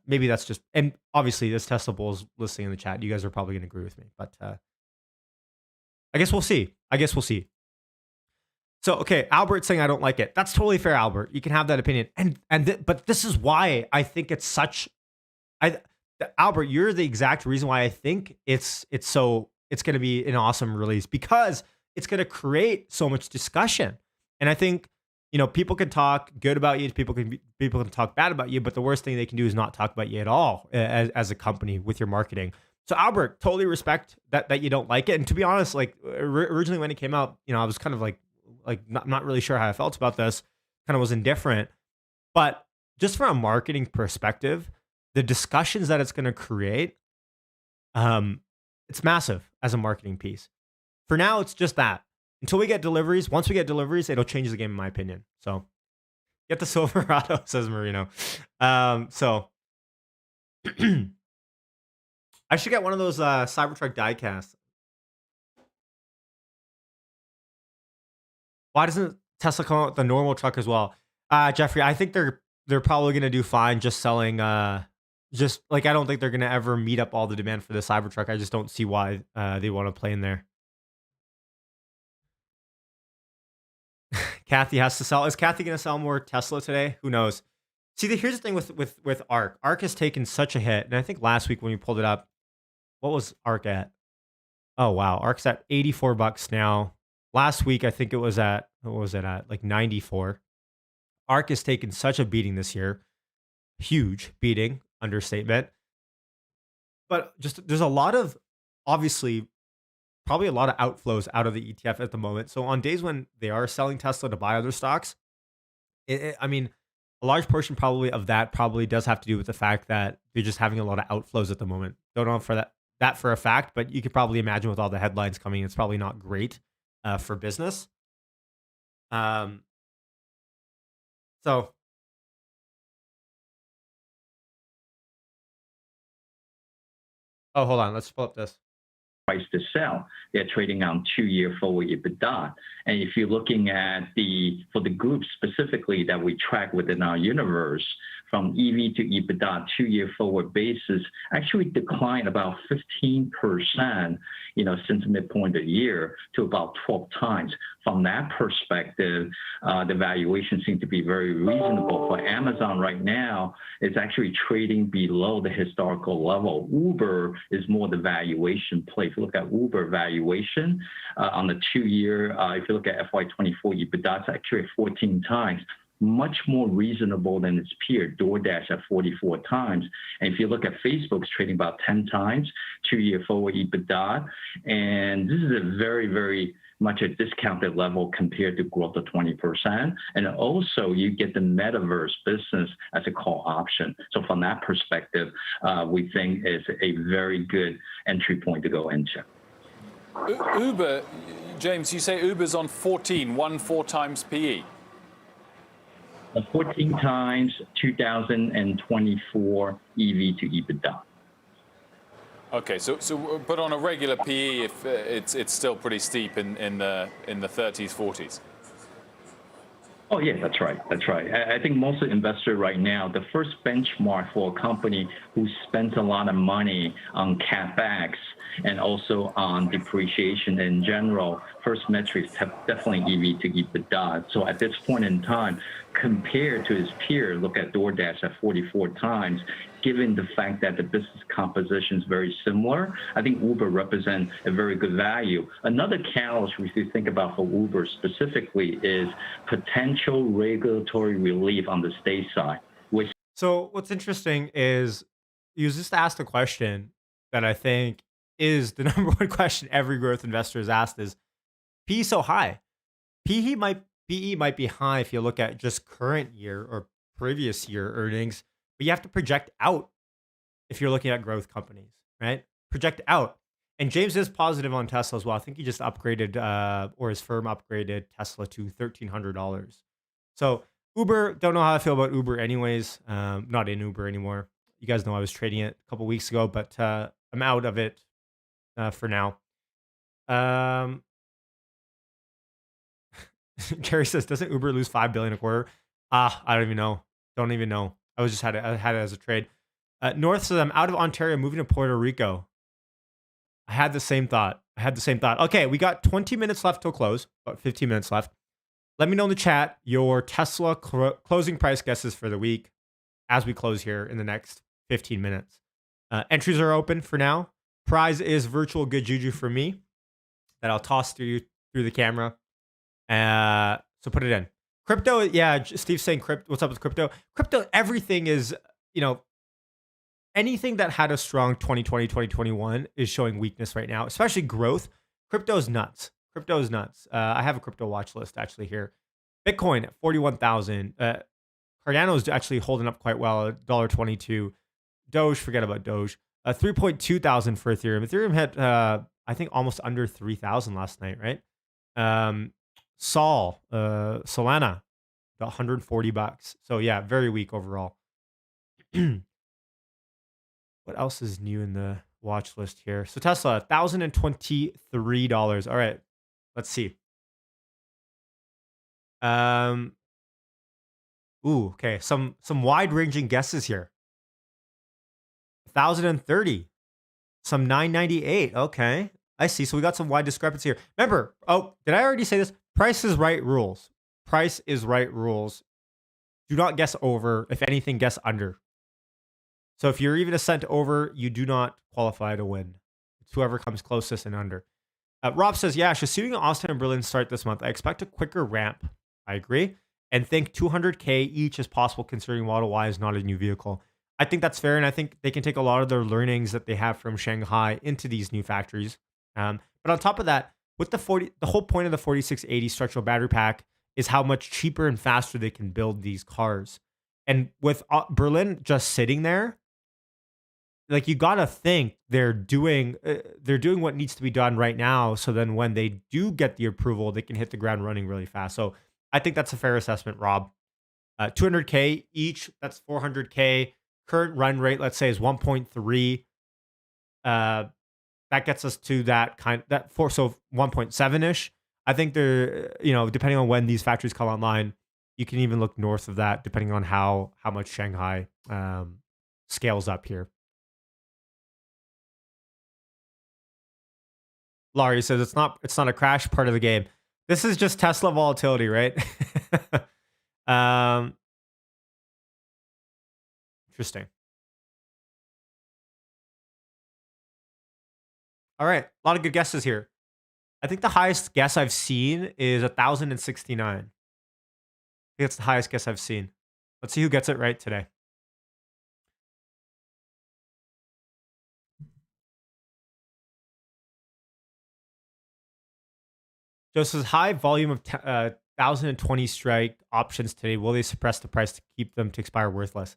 Maybe that's just, and obviously this Tesla Bulls listening in the chat, you guys are probably going to agree with me, but I guess we'll see. So, okay, Albert's saying I don't like it. That's totally fair, Albert. You can have that opinion. But this is why I think it's such, Albert, you're the exact reason why I think it's going to be an awesome release, because it's going to create so much discussion. And I think, people can talk good about you, people can talk bad about you, but the worst thing they can do is not talk about you at all as a company with your marketing. So Albert, totally respect that you don't like it. And to be honest, like originally when it came out, I was kind of like not really sure how I felt about this, kind of was indifferent. But just from a marketing perspective, the discussions that it's going to create, it's massive as a marketing piece. For now, it's just that. Until we get deliveries, once we get deliveries, it'll change the game, in my opinion. So, get the Silverado, says Marino. So, I should get one of those Cybertruck diecasts. Why doesn't Tesla come out with the normal truck as well? Jeffrey, I think they're probably going to do fine just selling... just like, I don't think they're going to ever meet up all the demand for the Cybertruck. I just don't see why they want to play in there. Kathy has to sell. Is Kathy going to sell more Tesla today? Who knows? See, here's the thing with ARK. ARK has taken such a hit. And I think last week when we pulled it up, what was ARK at? Oh, wow. ARK's at $84 now. Last week, I think it was at, what was it at? Like 94. ARK has taken such a beating this year. Huge beating, understatement. But just there's a lot of, obviously, probably a lot of outflows out of the ETF at the moment. So on days when they are selling Tesla to buy other stocks, I mean, a large portion probably of that probably does have to do with the fact that they're just having a lot of outflows at the moment. Don't know for that for a fact, but you could probably imagine with all the headlines coming, it's probably not great for business. So, oh, hold on, let's pull up this. Price to sell. They're trading on 2-year forward EBITDA. And if you're looking at for the group specifically that we track within our universe, from EV to EBITDA 2-year forward basis actually declined about 15%, since midpoint of the year to about 12 times. From that perspective, the valuation seems to be very reasonable. For Amazon right now, it's actually trading below the historical level. Uber is more the valuation play. If you look at Uber valuation on the 2-year, if you look at FY24 EBITDA, it's actually at 14 times. Much more reasonable than its peer, DoorDash at 44 times. And if you look at Facebook's trading about 10 times, 2-year forward EBITDA. And this is a very, very much a discounted level compared to growth of 20%. And also you get the metaverse business as a call option. So from that perspective, we think it's a very good entry point to go into. Uber, James, you say Uber's on 14 times PE. 14 times 2024 EV to EBITDA. Okay, but on a regular PE, if it's still pretty steep in the 30s, 40s. Oh, yeah, that's right. That's right. I think most investors right now, the first benchmark for a company who spends a lot of money on CapEx and also on depreciation in general, first metrics have definitely EV to EBITDA. So at this point in time, compared to his peer, look at DoorDash at 44 times, given the fact that the business composition is very similar, I think Uber represents a very good value. Another catalyst we should think about for Uber specifically is potential regulatory relief on the state side, which So what's interesting is you just asked a question that I think is the number one question every growth investor is asked is PE so high. PE might be high if you look at just current year or previous year earnings, but you have to project out if you're looking at growth companies, right? Project out. And James is positive on Tesla as well. I think he just upgraded, or his firm upgraded Tesla to $1,300. So Uber, don't know how I feel about Uber anyways. Not in Uber anymore. You guys know I was trading it a couple weeks ago, but I'm out of it for now. Um, Jerry says, doesn't Uber lose 5 billion a quarter? I don't even know. Don't even know. I had it as a trade. North says, I'm out of Ontario, moving to Puerto Rico. I had the same thought. Okay, we got 20 minutes left till close. About 15 minutes left. Let me know in the chat your Tesla closing price guesses for the week as we close here in the next 15 minutes. Entries are open for now. Prize is virtual good juju for me that I'll toss through the camera. So put it in. Crypto, yeah, Steve's saying crypto. What's up with crypto? Crypto, everything is, anything that had a strong 2020, 2021 is showing weakness right now, especially growth. Crypto is nuts. I have a crypto watch list actually here. Bitcoin at 41,000. Cardano is actually holding up quite well at $1.22. Doge, forget about Doge. 3.2 thousand for Ethereum. Ethereum hit, I think, almost under 3,000 last night, right? Solana, about $140. So yeah, very weak overall. What else is new in the watch list here? So Tesla, $1,023. All right, let's see. Okay, some wide-ranging guesses here. 1,030, some 998. Okay, I see. So we got some wide discrepancy here. Remember, did I already say this? Price is right rules. Do not guess over. If anything, guess under. So if you're even a cent over, you do not qualify to win. It's whoever comes closest and under. Rob says, yeah, assuming Austin and Berlin start this month, I expect a quicker ramp. I agree. And think 200K each is possible considering Model Y is not a new vehicle. I think that's fair. And I think they can take a lot of their learnings that they have from Shanghai into these new factories. But on top of that, with the whole point of the 4680 structural battery pack is how much cheaper and faster they can build these cars. And with Berlin just sitting there, like, you gotta think they're doing what needs to be done right now. So then when they do get the approval, they can hit the ground running really fast. So I think that's a fair assessment, Rob. 200K each, that's 400K. Current run rate, let's say, is 1.3. That gets us to so 1.7 ish. I think they're, depending on when these factories come online, you can even look north of that, depending on how much Shanghai scales up here. Laurie says it's not a crash part of the game. This is just Tesla volatility, right? Interesting. All right, a lot of good guesses here. I think the highest guess I've seen is 1,069. I think it's the highest guess I've seen. Let's see who gets it right today. Just as high volume of 1,020 strike options today, will they suppress the price to keep them to expire worthless?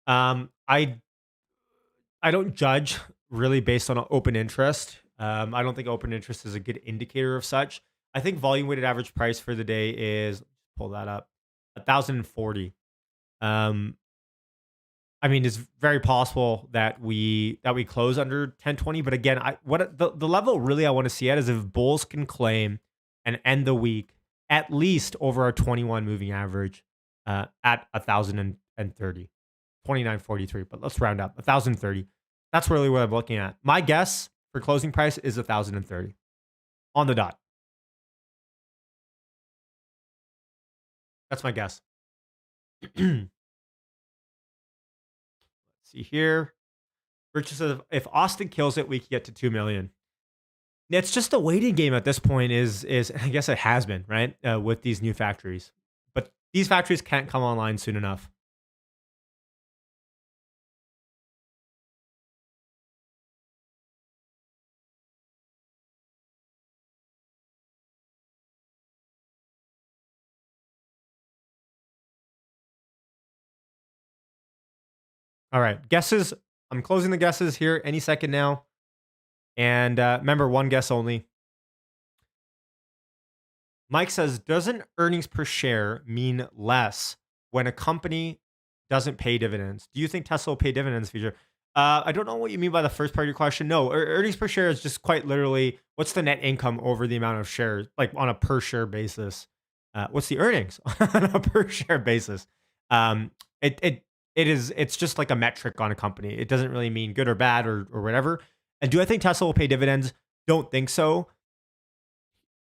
I don't judge really based on open interest. I don't think open interest is a good indicator of such. I think volume weighted average price for the day is, pull that up, 1,040. I mean, it's very possible that we close under 1020. But again, the level really I want to see at is if bulls can claim and end the week at least over our 21 moving average at 1,030, 2943. But let's round up 1,030. That's really what I'm looking at. My guess for closing price is 1,030 on the dot. That's my guess. Let's see here. Richard says if Austin kills it, we can get to 2 million. It's just a waiting game at this point. Is I guess it has been right with these new factories, but these factories can't come online soon enough. All right, guesses. I'm closing the guesses here any second now, and remember, one guess only. Mike says, doesn't earnings per share mean less when a company doesn't pay dividends? Do you think Tesla will pay dividends in the future? I don't know what you mean by the first part of your question. No, earnings per share is just quite literally what's the net income over the amount of shares, like on a per share basis. What's the earnings on a per share basis? Um, it's just like a metric on a company. It doesn't really mean good or bad or whatever. And do I think Tesla will pay dividends? Don't think so.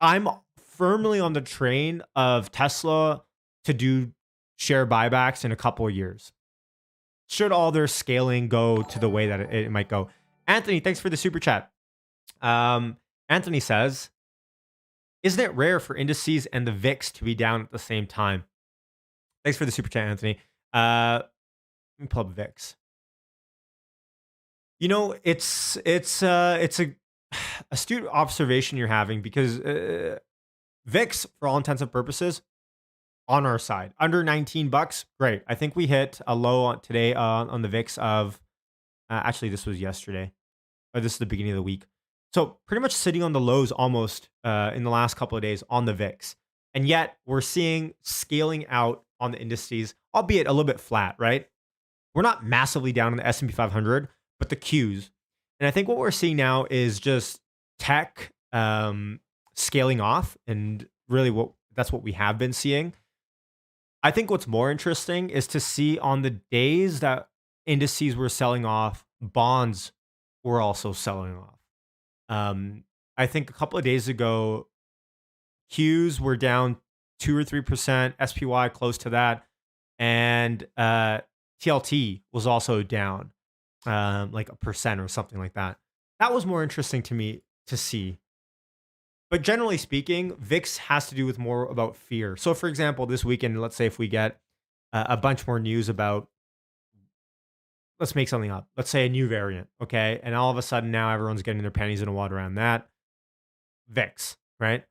I'm firmly on the train of Tesla to do share buybacks in a couple of years. Should all their scaling go to the way that it might go. Anthony, thanks for the super chat. Anthony says, isn't it rare for indices and the VIX to be down at the same time? Thanks for the super chat, Anthony. Let me pull up VIX. You know, it's a astute observation you're having because VIX, for all intents and purposes, on our side, under $19. Great. I think we hit a low today on the VIX of, actually, this was yesterday, or this is the beginning of the week. So pretty much sitting on the lows almost in the last couple of days on the VIX. And yet we're seeing scaling out on the indices, albeit a little bit flat, right? We're not massively down in the S&P 500, but the Qs. And I think what we're seeing now is just tech scaling off, and really that's what we have been seeing. I think what's more interesting is to see on the days that indices were selling off, bonds were also selling off. I think a couple of days ago, Qs were down 2 or 3%, SPY close to that, and TLT was also down like 1% or something like that. That was more interesting to me to see. But generally speaking, VIX has to do with more about fear. So for example, this weekend, let's say if we get a bunch more news about, let's make something up. Let's say a new variant, okay? And all of a sudden now everyone's getting their panties in a wad around that. VIX, right?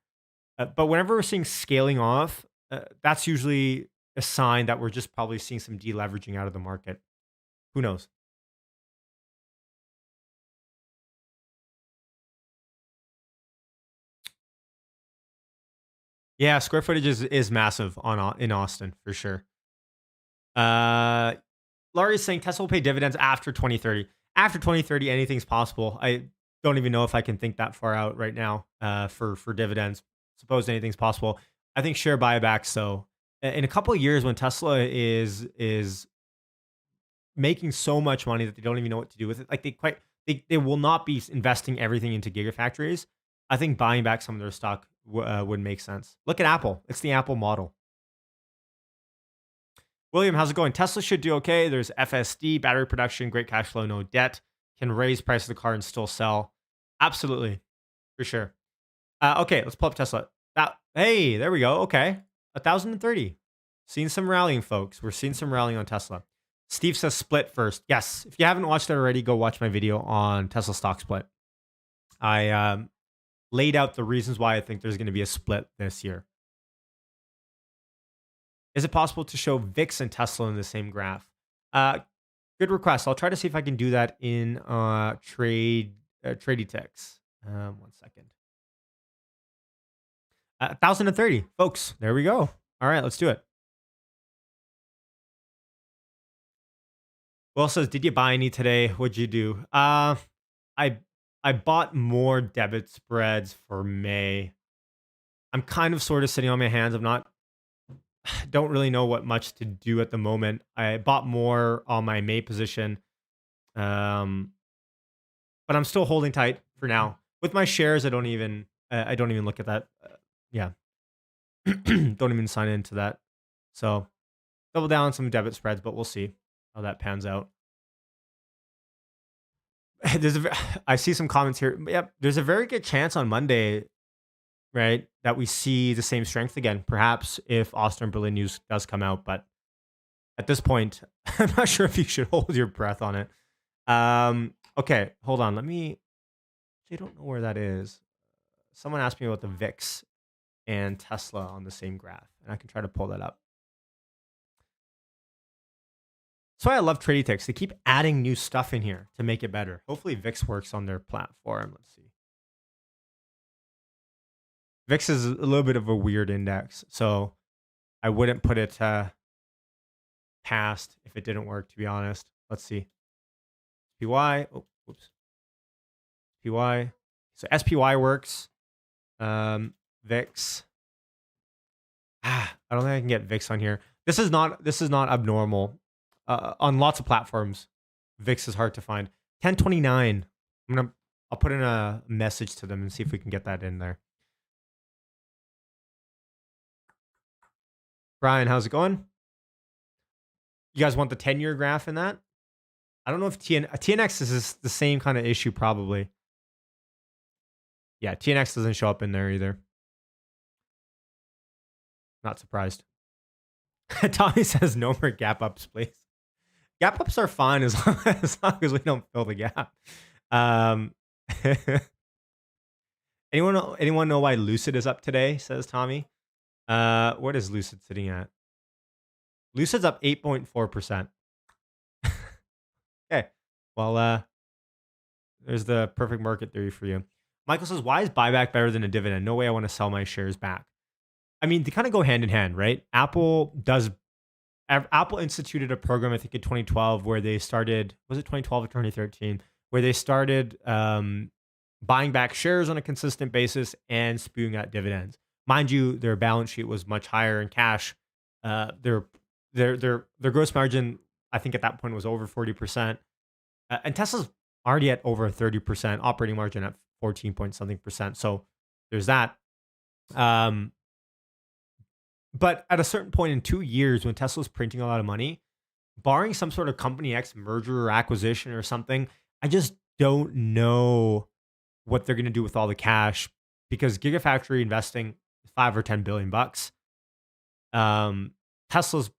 But whenever we're seeing scaling off, that's usually a sign that we're just probably seeing some deleveraging out of the market. Who knows? Yeah, square footage is massive in Austin for sure. Laurie is saying Tesla will pay dividends after 2030. After 2030, anything's possible. I don't even know if I can think that far out right now for dividends. Suppose anything's possible. I think share buybacks, though, in a couple of years when Tesla is making so much money that they don't even know what to do with it, like they will not be investing everything into gigafactories. I think buying back some of their stock would make sense. Look at Apple. It's the Apple model. William, how's it going? Tesla should do okay. There's FSD, battery production, great cash flow, no debt. Can raise price of the car and still sell. Absolutely. For sure. Okay, let's pull up Tesla. Hey, there we go. Okay. 1,030. Seeing some rallying, folks. We're seeing some rallying on Tesla. Steve says split first. Yes. If you haven't watched it already, go watch my video on Tesla stock split. I laid out the reasons why I think there's going to be a split this year. Is it possible to show VIX and Tesla in the same graph? Good request. I'll try to see if I can do that in TradeTex. 1 second. 1,030, folks. There we go. All right, let's do it. Will says, did you buy any today? What'd you do? I bought more debit spreads for May. I'm kind of sort of sitting on my hands. Don't really know what much to do at the moment. I bought more on my May position. But I'm still holding tight for now. With my shares, I don't even look at that. Yeah. Don't even sign into that. So double down on some debit spreads, but we'll see how that pans out. I see some comments here. Yep, there's a very good chance on Monday, right, that we see the same strength again. Perhaps if Austin Berlin news does come out, but at this point, I'm not sure if you should hold your breath on it. Okay, hold on. I don't know where that is. Someone asked me about the VIX and Tesla on the same graph, and I can try to pull that up. That's why I love Trading Ticks. They keep adding new stuff in here to make it better. Hopefully VIX works on their platform. Let's see. VIX is a little bit of a weird index, so I wouldn't put it past if it didn't work, to be honest. Let's see. SPY. Oh, whoops. SPY. So SPY works. VIX. I don't think I can get VIX on here. This is not abnormal. On lots of platforms, VIX is hard to find. 1029. I'll put in a message to them and see if we can get that in there. Brian, how's it going? You guys want the 10-year graph in that? I don't know if TNX is the same kind of issue, probably. Yeah, TNX doesn't show up in there either. Not surprised. Tommy says no more gap ups, please. Gap ups are fine as long as we don't fill the gap. Anyone know why Lucid is up today? Says Tommy. What is Lucid sitting at? Lucid's up 8.4%. Okay. Well, there's the perfect market theory for you. Michael says, why is buyback better than a dividend? No way I want to sell my shares back. I mean, they kind of go hand in hand, right? Apple instituted a program, I think in 2012, where they started, was it 2012 or 2013, where they started buying back shares on a consistent basis and spewing out dividends. Mind you, their balance sheet was much higher in cash. Their gross margin, I think at that point was over 40%. And Tesla's already at over 30%, operating margin at 14 point something percent. So there's that. But at a certain point in 2 years, when Tesla's printing a lot of money, barring some sort of company X merger or acquisition or something, I just don't know what they're going to do with all the cash, because Gigafactory investing $5 or $10 billion bucks. Tesla's,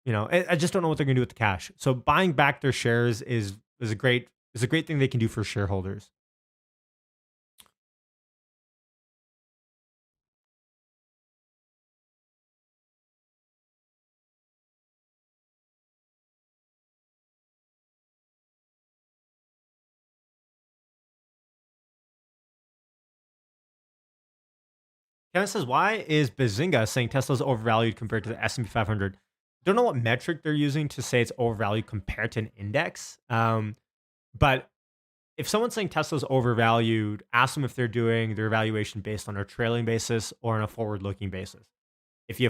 I just don't know what they're going to do with the cash. So buying back their shares is a great thing they can do for shareholders. Kevin says, why is Bazinga saying Tesla's overvalued compared to the S&P 500? Don't know what metric they're using to say it's overvalued compared to an index. But if someone's saying Tesla's overvalued, ask them if they're doing their valuation based on a trailing basis or on a forward-looking basis. If you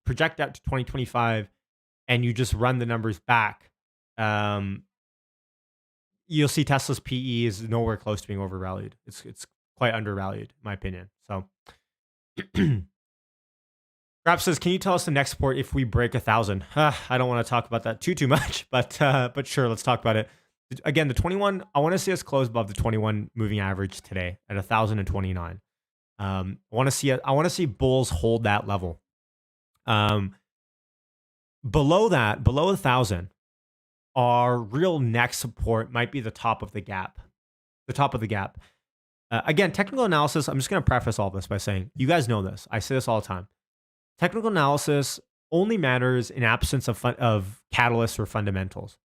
project out to 2025 and you just run the numbers back, you'll see Tesla's PE is nowhere close to being overvalued. It's quite undervalued, in my opinion. So, Rap says, can you tell us the next support if we break 1,000? I don't want to talk about that too much, but sure, let's talk about it. Again, the 21, I want to see us close above the 21 moving average today at 1,029. I want to see bulls hold that level. Below 1,000, our real next support might be the top of the gap. Again, technical analysis, I'm just going to preface all this by saying, you guys know this. I say this all the time. Technical analysis only matters in absence of catalysts or fundamentals.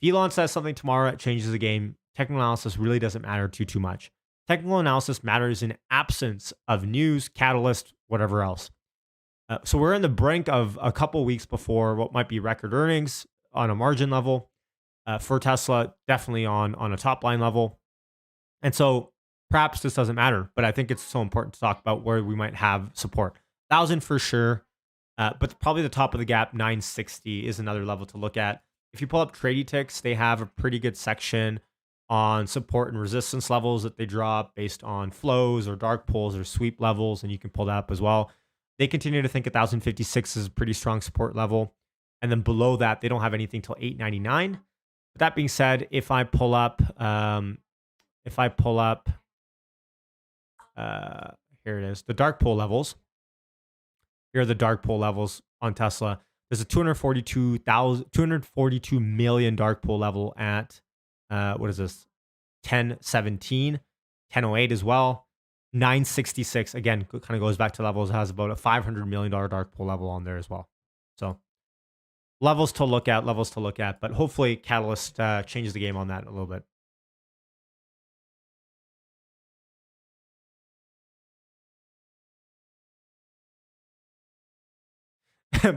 If Elon says something tomorrow that changes the game, technical analysis really doesn't matter too much. Technical analysis matters in absence of news, catalyst, whatever else. So we're in the brink of a couple weeks before what might be record earnings on a margin level. for Tesla, definitely on a top line level. And so perhaps this doesn't matter, but I think it's so important to talk about where we might have support. 1,000 for sure, but probably the top of the gap, 960 is another level to look at. If you pull up Tradie Ticks, they have a pretty good section on support and resistance levels that they drop based on flows or dark pools or sweep levels, and you can pull that up as well. They continue to think 1,056 is a pretty strong support level. And then below that, they don't have anything till 899. But that being said, if I pull up, here it is, the dark pool levels. Here are the dark pool levels on Tesla. There's a 242 million dark pool level at, what is this? 1017, 1008 as well. 966, again, kind of goes back to levels, has about a $500 million dark pool level on there as well. So levels to look at, but hopefully Catalyst changes the game on that a little bit.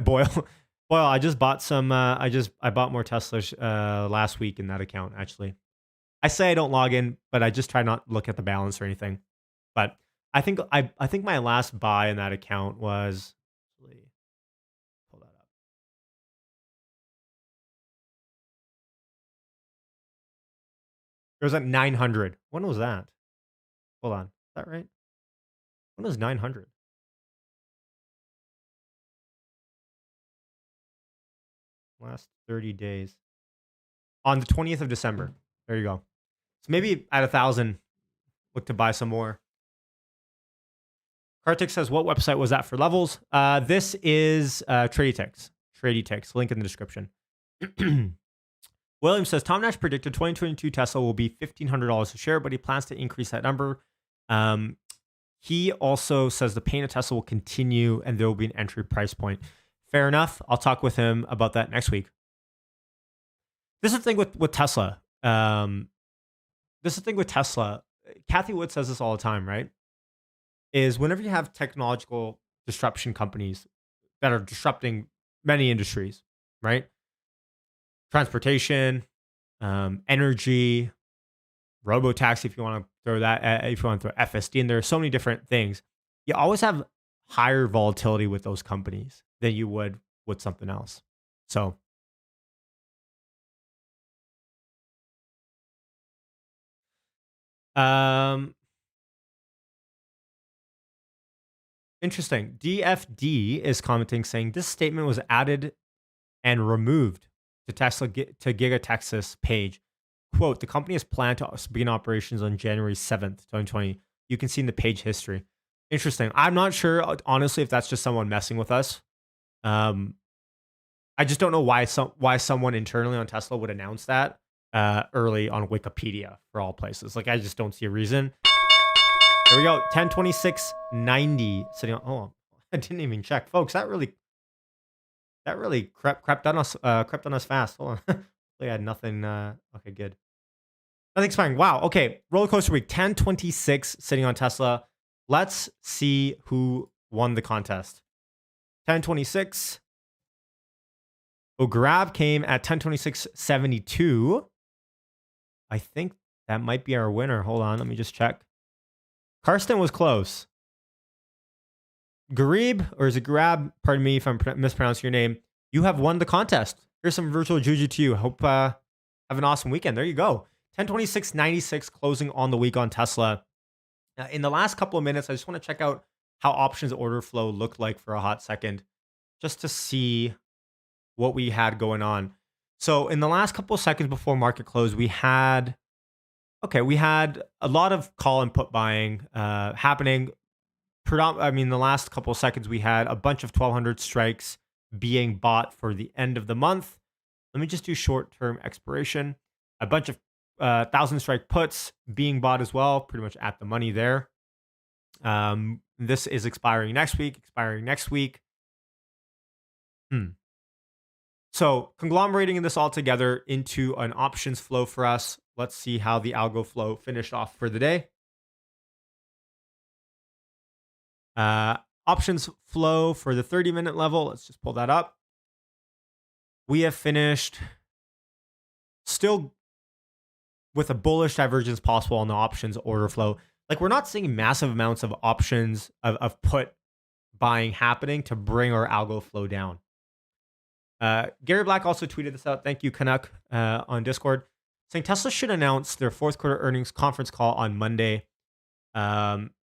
Boyle, I just bought some. I bought more Teslas last week in that account. Actually, I say I don't log in, but I just try not to look at the balance or anything. But I think my last buy in that account was. Pull that up. It was at 900. When was that? Hold on, is that right? When was 900? Last 30 days. On the 20th of December. There you go. So maybe at 1,000, look to buy some more. Kartik says, what website was that for levels? This is Tradie Ticks. Tradie Ticks. Link in the description. William says, Tom Nash predicted 2022 Tesla will be $1,500 a share, but he plans to increase that number. He also says the pain of Tesla will continue and there will be an entry price point. Fair enough. I'll talk with him about that next week. This is the thing with Tesla. Kathy Wood says this all the time, right? Is whenever you have technological disruption companies that are disrupting many industries, right? Transportation, energy, robo-taxi, if you want to throw that, if you want to throw FSD in there, so many different things. You always have higher volatility with those companies than you would with something else. So interesting. DFD is commenting saying this statement was added and removed to Tesla to Giga Texas page. Quote, the company is planned to begin operations on January 7th, 2020. You can see in the page history. Interesting. I'm not sure, honestly, if that's just someone messing with us. I just don't know why someone internally on Tesla would announce that early on Wikipedia for all places. Like, I just don't see a reason. There we go. 1026.90 sitting on. Oh, I didn't even check, folks. That really crept on us fast. Hold on. I had nothing. Okay, good. Nothing's fine. Wow. Okay. Rollercoaster week 1026 sitting on Tesla. Let's see who won the contest. 1026. Oh, Grab came at 1026.72. I think that might be our winner. Hold on. Let me just check. Karsten was close. Garib, or is it Grab? Pardon me if I'm mispronouncing your name. You have won the contest. Here's some virtual juju to you. Hope have an awesome weekend. There you go. 1026.96 closing on the week on Tesla. In the last couple of minutes, I just want to check out how options order flow looked like for a hot second, just to see what we had going on. So in the last couple of seconds before market close, we had a lot of call and put buying happening. The last couple of seconds, we had a bunch of 1,200 strikes being bought for the end of the month. Let me just do short-term expiration. A bunch of 1,000 strike puts being bought as well, pretty much at the money there. This is expiring next week. So conglomerating this all together into an options flow for us. Let's see how the algo flow finished off for the day. Options flow for the 30-minute level. Let's just pull that up. We have finished still with a bullish divergence possible on the options order flow. Like, we're not seeing massive amounts of options of put buying happening to bring our algo flow down. Gary Black also tweeted this out. Thank you, Canuck, on Discord, saying Tesla should announce their fourth quarter earnings conference call on Monday,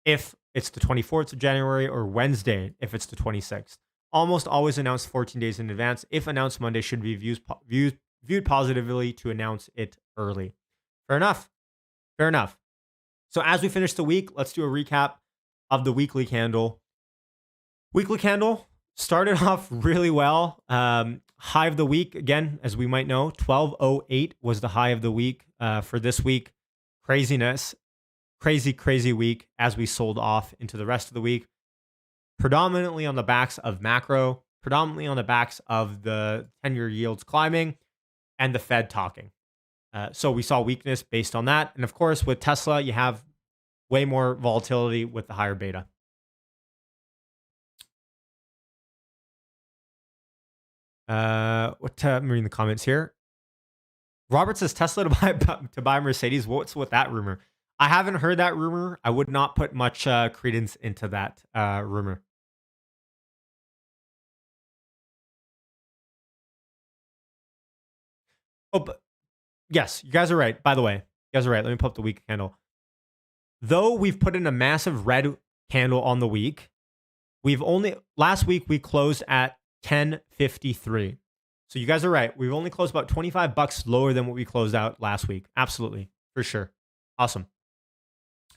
if it's the 24th of January, or Wednesday if it's the 26th. Almost always announced 14 days in advance. If announced Monday, should be viewed positively to announce it early. Fair enough. Fair enough. So as we finish the week, let's do a recap of the weekly candle. Weekly candle started off really well. High of the week, again, as we might know, 1208 was the high of the week for this week. Craziness. Crazy week as we sold off into the rest of the week. Predominantly on the backs of macro, predominantly on the backs of the 10-year yields climbing and the Fed talking. So we saw weakness based on that. And of course, with Tesla, you have way more volatility with the higher beta. I'm reading the comments here. Robert says Tesla to buy Mercedes. What's with that rumor? I haven't heard that rumor. I would not put much credence into that rumor. Oh, but yes, you guys are right. By the way, you guys are right. Let me pull up the week candle. Though we've put in a massive red candle on the week, last week we closed at 1053. So you guys are right. We've only closed about $25 lower than what we closed out last week. Absolutely, for sure. Awesome.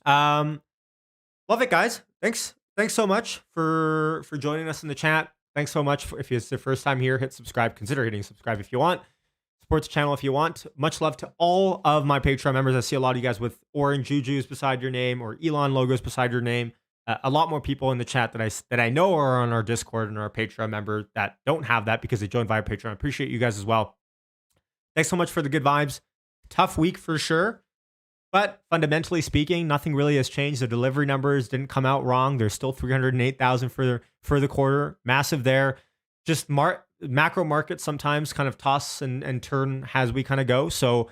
Love it, guys. Thanks so much for joining us in the chat. Thanks so much. If it's the first time here, hit subscribe. Consider hitting subscribe if you want. Support the channel if you want. Much love to all of my Patreon members. I see a lot of you guys with orange jujus beside your name or Elon logos beside your name. A lot more people in the chat that I know are on our Discord and our Patreon member that don't have that because they joined via Patreon. I appreciate you guys as well. Thanks so much for the good vibes. Tough week for sure. But fundamentally speaking, nothing really has changed. The delivery numbers didn't come out wrong. There's still 308,000 for the quarter. Massive there. Just macro markets sometimes kind of toss and turn as we kind of go. So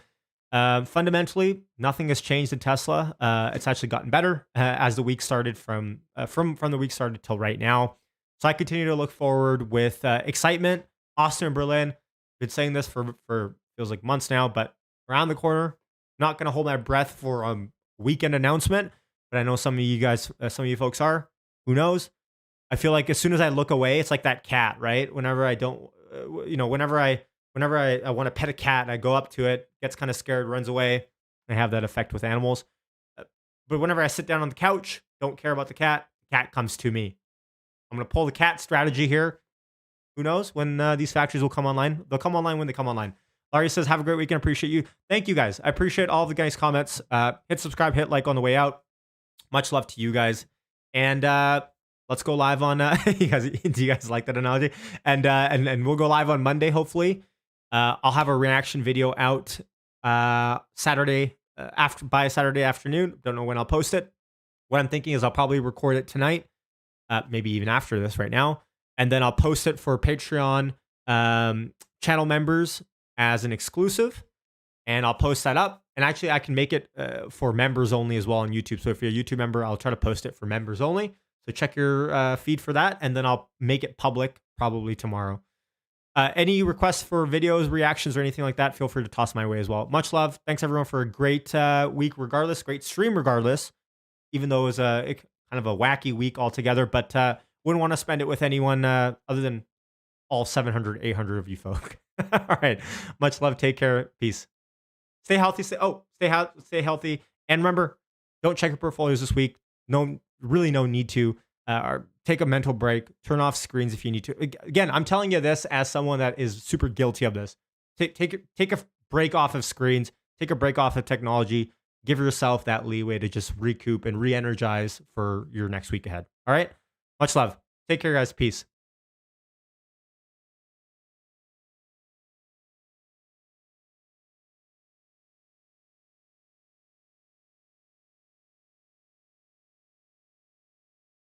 fundamentally, nothing has changed in Tesla. It's actually gotten better as the week started from the week started till right now. So I continue to look forward with excitement. Austin and Berlin, been saying this for feels like months now, but around the corner. Not going to hold my breath for a weekend announcement, but I know some of you folks are. Who knows? I feel like as soon as I look away, it's like that cat, right? Whenever I don't, whenever I want to pet a cat and I go up to it, gets kind of scared, runs away. I have that effect with animals. But whenever I sit down on the couch, don't care about the cat comes to me. I'm going to pull the cat strategy here. Who knows when these factories will come online? They'll come online when they come online. Larry says, have a great weekend. Appreciate you. Thank you, guys. I appreciate all the guys' comments. Hit subscribe, hit like on the way out. Much love to you guys. And let's go live on, do you guys like that analogy? And we'll go live on Monday, hopefully. I'll have a reaction video out Saturday by Saturday afternoon. Don't know when I'll post it. What I'm thinking is I'll probably record it tonight, maybe even after this right now. And then I'll post it for Patreon channel members as an exclusive, and I'll post that up. And actually, I can make it for members only as well on YouTube. So if you're a YouTube member, I'll try to post it for members only. So check your feed for that, and then I'll make it public probably tomorrow. Any requests for videos, reactions, or anything like that, feel free to toss my way as well. Much love. Thanks, everyone, for a great week regardless. Great stream regardless, even though it was kind of a wacky week altogether. But wouldn't want to spend it with anyone other than all 700, 800 of you folk. All right. Much love. Take care. Peace. Stay healthy. Stay healthy. And remember, don't check your portfolios this week. No need to. Take a mental break. Turn off screens if you need to. Again, I'm telling you this as someone that is super guilty of this. Take a break off of screens. Take a break off of technology. Give yourself that leeway to just recoup and re-energize for your next week ahead. All right. Much love. Take care, guys. Peace.